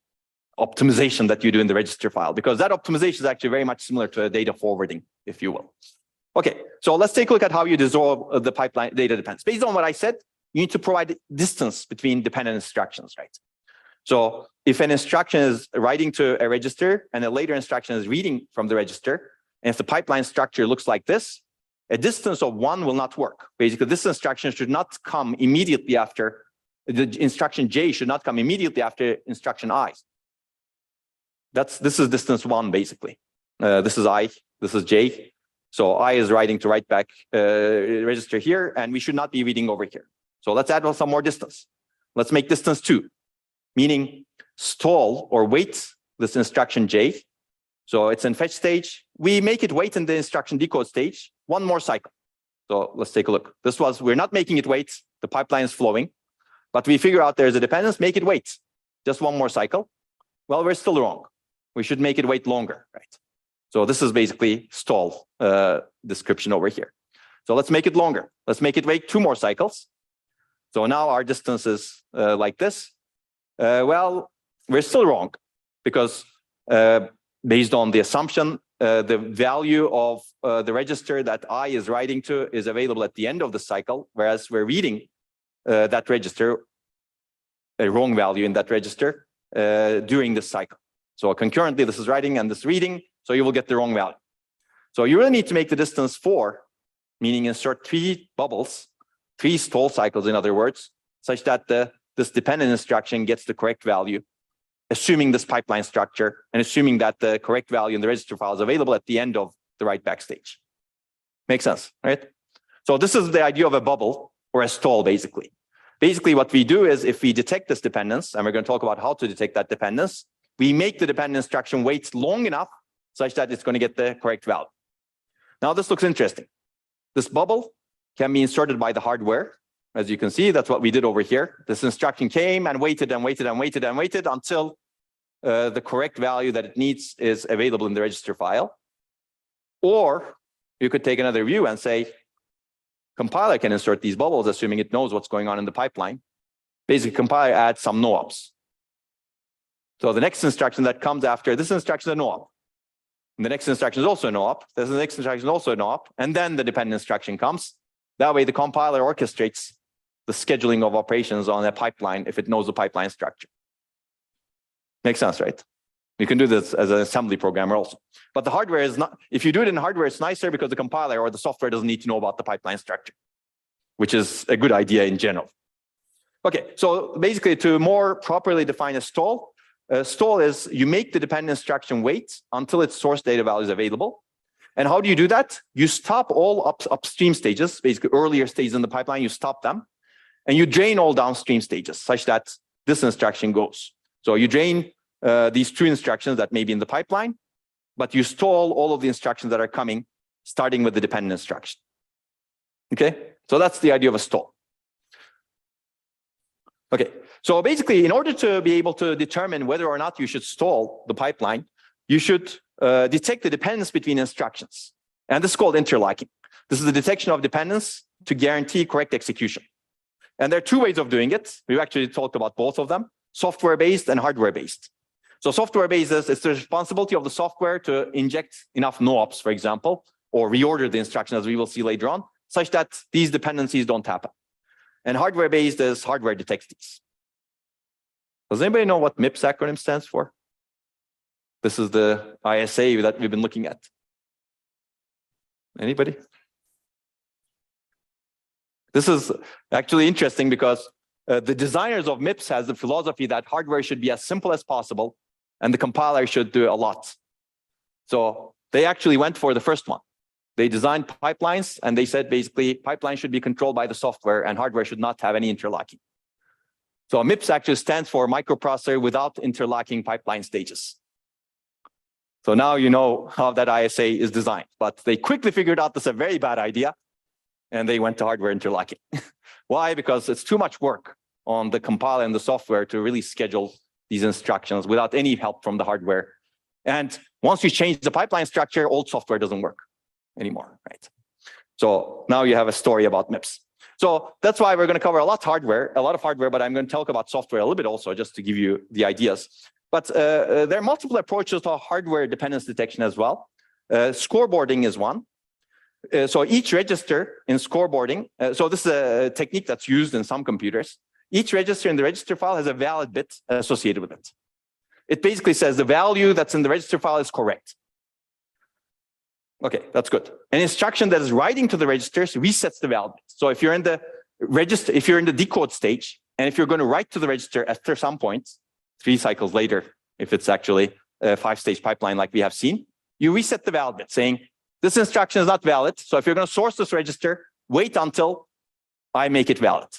optimization that you do in the register file, because that optimization is actually very much similar to data forwarding, if you will. Okay, so let's take a look at how you dissolve the pipeline data dependence. Based on what I said, you need to provide distance between dependent instructions, right? So if an instruction is writing to a register and a later instruction is reading from the register, and if the pipeline structure looks like this, a distance of 1 will not work. Basically, this instruction should not come immediately after, the instruction J should not come immediately after instruction I. This is distance 1, basically. This is I, this is J. So I is writing to write back register here, and we should not be reading over here. So let's add some more distance. Let's make distance 2, meaning stall or wait this instruction J. So it's in fetch stage. We make it wait in the instruction decode stage, 1 more cycle. So let's take a look. We're not making it wait. The pipeline is flowing, but we figure out there's a dependence, make it wait. just one more cycle. Well, we're still wrong. We should make it wait longer, right? So this is basically stall description over here. So let's make it longer. Let's make it wait 2 more cycles. So now our distance is like this. Well, we're still wrong because based on the assumption, the value of the register that I is writing to is available at the end of the cycle, whereas we're reading that register, a wrong value in that register during this cycle. So concurrently, this is writing and this reading, so you will get the wrong value. So you really need to make the distance 4, meaning insert 3 bubbles, 3 stall cycles, in other words, such that this dependent instruction gets the correct value, assuming this pipeline structure and assuming that the correct value in the register file is available at the end of the write back stage. Makes sense, right? So this is the idea of a bubble or a stall, basically. Basically, what we do is if we detect this dependence, and we're going to talk about how to detect that dependence, we make the dependent instruction wait long enough such that it's going to get the correct value. Now, this looks interesting. This bubble can be inserted by the hardware. As you can see, that's what we did over here. This instruction came and waited and waited and waited and waited until the correct value that it needs is available in the register file. Or you could take another view and say, compiler can insert these bubbles, assuming it knows what's going on in the pipeline. Basically, compiler adds some no-ops. So the next instruction that comes after this instruction is a no-op. And the next instruction is also a no-op. The next instruction is also a no-op. And then the dependent instruction comes. That way, the compiler orchestrates the scheduling of operations on a pipeline if it knows the pipeline structure. Makes sense, right? You can do this as an assembly programmer also. But the hardware is not, if you do it in hardware, it's nicer because the compiler or the software doesn't need to know about the pipeline structure, which is a good idea in general. Okay, so basically to more properly define a stall is you make the dependent instruction wait until its source data value is available. And how do you do that? You stop all upstream stages, basically earlier stages in the pipeline, you stop them. And you drain all downstream stages such that this instruction goes. So you drain these 2 instructions that may be in the pipeline, but you stall all of the instructions that are coming, starting with the dependent instruction. Okay, so that's the idea of a stall. Okay, so basically, in order to be able to determine whether or not you should stall the pipeline, you should detect the dependence between instructions. And this is called interlocking. This is the detection of dependence to guarantee correct execution. And there are 2 ways of doing it. We've actually talked about both of them, software-based and hardware-based. So software-based is it's the responsibility of the software to inject enough no-ops, for example, or reorder the instruction, as we will see later on, such that these dependencies don't happen. And hardware-based is hardware detects these. Does anybody know what MIPS acronym stands for? This is the ISA that we've been looking at. Anybody? This is actually interesting because the designers of MIPS has the philosophy that hardware should be as simple as possible and the compiler should do a lot. So they actually went for the first one. They designed pipelines and they said basically pipelines should be controlled by the software and hardware should not have any interlocking. So MIPS actually stands for microprocessor without interlocking pipeline stages. So now you know how that ISA is designed, but they quickly figured out this is a very bad idea and they went to hardware interlocking. Why? Because it's too much work on the compiler and the software to really schedule these instructions without any help from the hardware. And once you change the pipeline structure, old software doesn't work anymore, right? So now you have a story about MIPS. So that's why we're going to cover a lot of hardware, but I'm going to talk about software a little bit also, just to give you the ideas. But there are multiple approaches to hardware dependence detection as well. Scoreboarding is one. So each register in scoreboarding, so this is a technique that's used in some computers. Each register in the register file has a valid bit associated with it. It basically says the value that's in the register file is correct. Okay, that's good. An instruction that is writing to the registers resets the valid bit. So if you're in the register, if you're in the decode stage, and if you're going to write to the register after some point, 3 cycles later, if it's actually a 5-stage pipeline like we have seen, you reset the valid bit saying, this instruction is not valid. So if you're going to source this register, wait until I make it valid,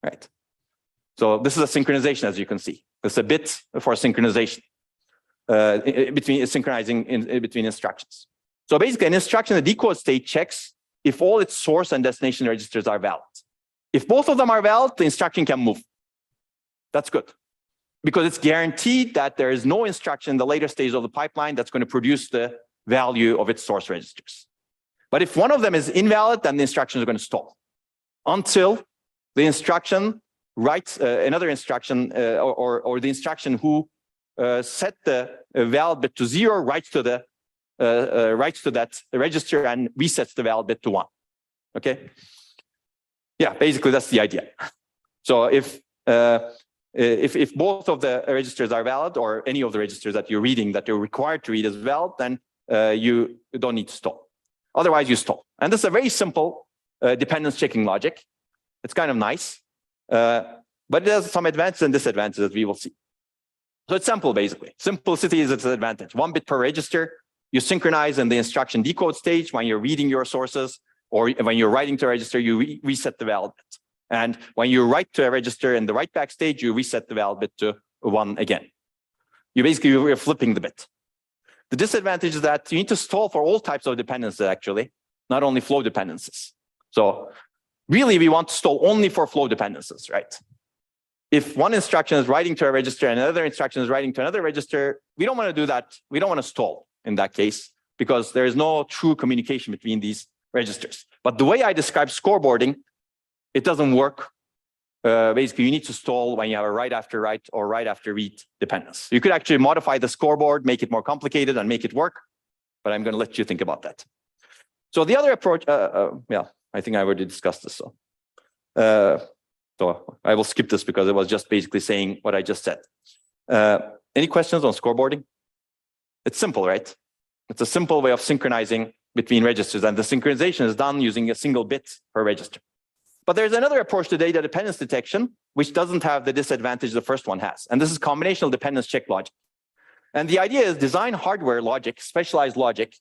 right? So this is a synchronization, as you can see. It's a bit for synchronization, synchronizing between instructions. So basically, an instruction in the decode state checks if all its source and destination registers are valid. If both of them are valid, the instruction can move. That's good. because it's guaranteed that there is no instruction in the later stage of the pipeline that's going to produce the value of its source registers. But if one of them is invalid, then the instruction is going to stall until the instruction writes another instruction, or the instruction who set the valid bit to 0 writes to that register and resets the valid bit to 1. Okay. Yeah, basically that's the idea. So if both of the registers are valid, or any of the registers that you're reading that you're required to read is valid, then you don't need to stall. Otherwise, you stall. And this is a very simple dependence checking logic. It's kind of nice, but it has some advantages and disadvantages that we will see. So it's simple, basically. Simplicity is its advantage. 1 bit per register. You synchronize in the instruction decode stage when you're reading your sources, or when you're writing to a register, you reset the valid bit. And when you write to a register in the write back stage, you reset the valid bit to 1 again. You're flipping the bit. The disadvantage is that you need to stall for all types of dependencies, actually, not only flow dependencies. So really, we want to stall only for flow dependencies, right? If one instruction is writing to a register and another instruction is writing to another register, we don't want to do that. We don't want to stall in that case, because there is no true communication between these registers. But the way I describe scoreboarding, it doesn't work. Basically, you need to stall when you have a write after write or write after read dependence. You could actually modify the scoreboard, make it more complicated and make it work, but I'm going to let you think about that. So the other approach, yeah, I think I already discussed this. So I will skip this because it was just basically saying what I just said. Any questions on scoreboarding? It's simple, right? It's a simple way of synchronizing between registers, and the synchronization is done using a single bit per register. But there's another approach to data dependence detection, which doesn't have the disadvantage the first one has. And this is combinational dependence check logic. And the idea is design hardware logic, specialized logic,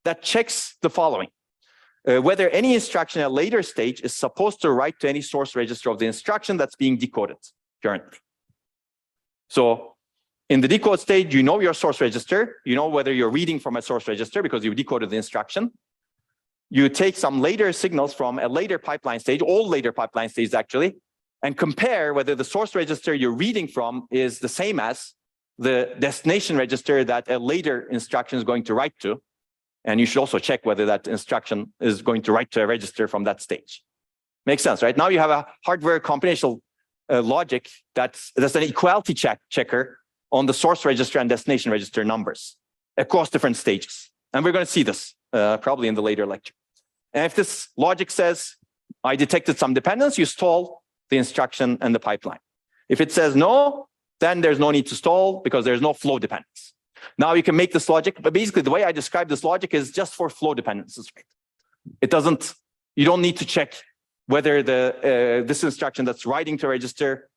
that checks the following. Whether any instruction at a later stage is supposed to write to any source register of the instruction that's being decoded currently. So in the decode stage, you know your source register. You know whether you're reading from a source register because you decoded the instruction. You take some later signals from a later pipeline stage, all later pipeline stages actually, and compare whether the source register you're reading from is the same as the destination register that a later instruction is going to write to. And you should also check whether that instruction is going to write to a register from that stage. Makes sense, right? Now you have a hardware combinational logic that's an equality checker on the source register and destination register numbers across different stages. And we're going to see this probably in the later lecture. And if this logic says, I detected some dependence, you stall the instruction and the pipeline. If it says no, then there's no need to stall because there's no flow dependence. Now you can make this logic, but basically the way I describe this logic is just for flow dependencies. Right? It doesn't, you don't need to check whether this instruction that's writing to a register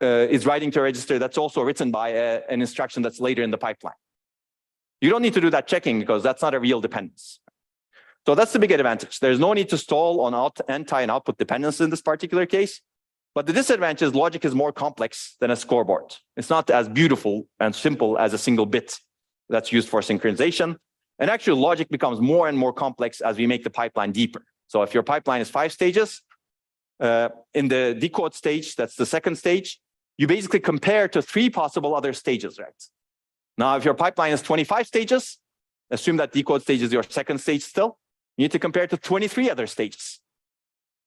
is writing to a register that's also written by an instruction that's later in the pipeline. You don't need to do that checking because that's not a real dependence. So that's the big advantage. There's no need to stall on anti and output dependence in this particular case. But the disadvantage is logic is more complex than a scoreboard. It's not as beautiful and simple as a single bit that's used for synchronization. And actually, logic becomes more and more complex as we make the pipeline deeper. So if your pipeline is 5 stages, in the decode stage, that's the second stage, you basically compare to 3 possible other stages, right? Now, if your pipeline is 25 stages, assume that decode stage is your second stage still, you need to compare to 23 other stages.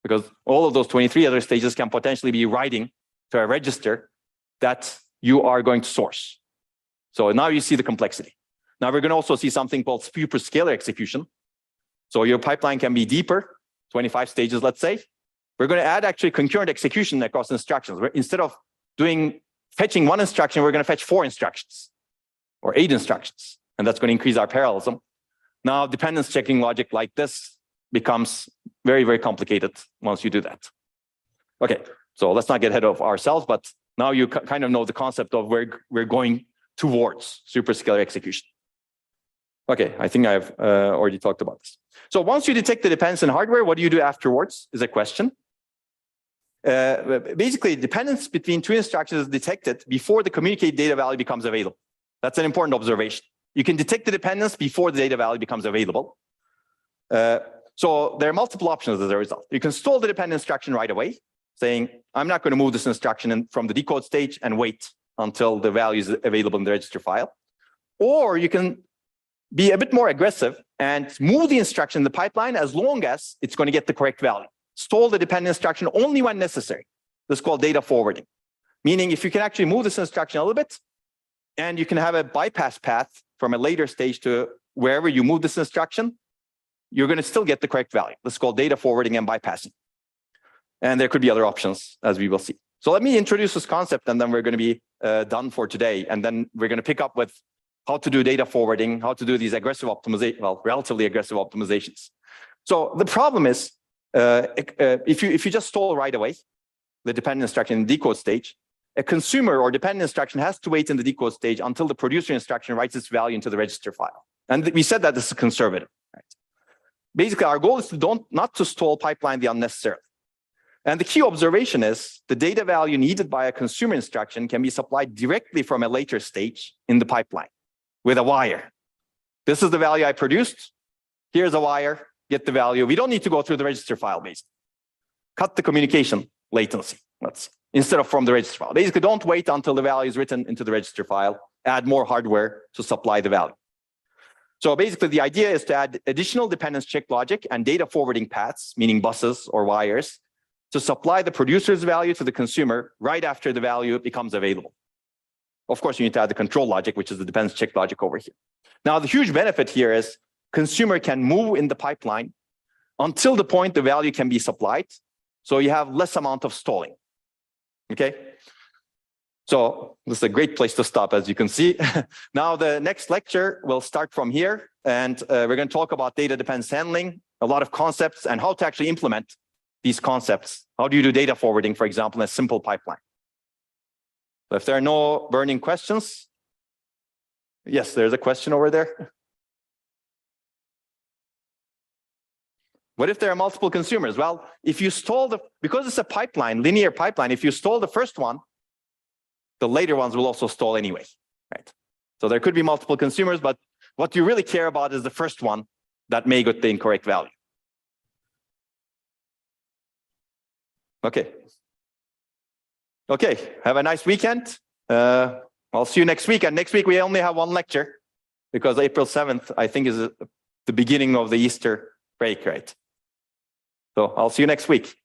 Because all of those 23 other stages can potentially be writing to a register that you are going to source. So now you see the complexity. Now we're going to also see something called superscalar execution. So your pipeline can be deeper, 25 stages, let's say. We're going to add actually concurrent execution across instructions. Instead of fetching 1 instruction, we're going to fetch 4 instructions or 8 instructions. And that's going to increase our parallelism. Now dependence checking logic like this becomes very, very complicated once you do that. Okay, so let's not get ahead of ourselves, but now you kind of know the concept of where we're going towards superscalar execution. Okay, I think I've already talked about this. So once you detect the dependence in hardware, what do you do afterwards is a question. Basically, dependence between 2 instructions is detected before the communicated data value becomes available. That's an important observation. You can detect the dependence before the data value becomes available. So there are multiple options as a result. You can stall the dependent instruction right away. saying, I'm not going to move this instruction from the decode stage and wait until the value is available in the register file. Or you can be a bit more aggressive and move the instruction in the pipeline as long as it's going to get the correct value. Stall the dependent instruction only when necessary. This is called data forwarding. Meaning if you can actually move this instruction a little bit, and you can have a bypass path from a later stage to wherever you move this instruction, you're going to still get the correct value. This is called data forwarding and bypassing. And there could be other options, as we will see. So let me introduce this concept, and then we're going to be done for today. And then we're going to pick up with how to do data forwarding, how to do these aggressive optimization, well, relatively aggressive optimizations. So the problem is, if you just stall right away the dependent instruction in the decode stage, a consumer or dependent instruction has to wait in the decode stage until the producer instruction writes its value into the register file. And we said that this is conservative. Right? Basically, our goal is to not to stall pipeline the unnecessarily. And the key observation is the data value needed by a consumer instruction can be supplied directly from a later stage in the pipeline with a wire. This is the value I produced. Here's a wire, get the value. We don't need to go through the register file, basically. Cut the communication latency, instead of from the register file. Basically, don't wait until the value is written into the register file. Add more hardware to supply the value. So basically, the idea is to add additional dependence check logic and data forwarding paths, meaning buses or wires, to supply the producer's value to the consumer right after the value becomes available. Of course, you need to add the control logic, which is the dependence check logic over here. Now, the huge benefit here is consumer can move in the pipeline until the point the value can be supplied. So you have less amount of stalling. Okay. So this is a great place to stop, as you can see. Now, the next lecture will start from here, and we're going to talk about data dependence handling, a lot of concepts, and how to actually implement these concepts. How do you do data forwarding, for example, in a simple pipeline? So if there are no burning questions, yes, there's a question over there. What if there are multiple consumers? Well, if you stall because it's a pipeline, linear pipeline, if you stall the first one, the later ones will also stall anyway, right? So there could be multiple consumers, but what you really care about is the first one that may get the incorrect value. Okay. Okay, have a nice weekend. I'll see you next week. And next week, we only have one lecture because April 7th, I think, is the beginning of the Easter break, right? So I'll see you next week.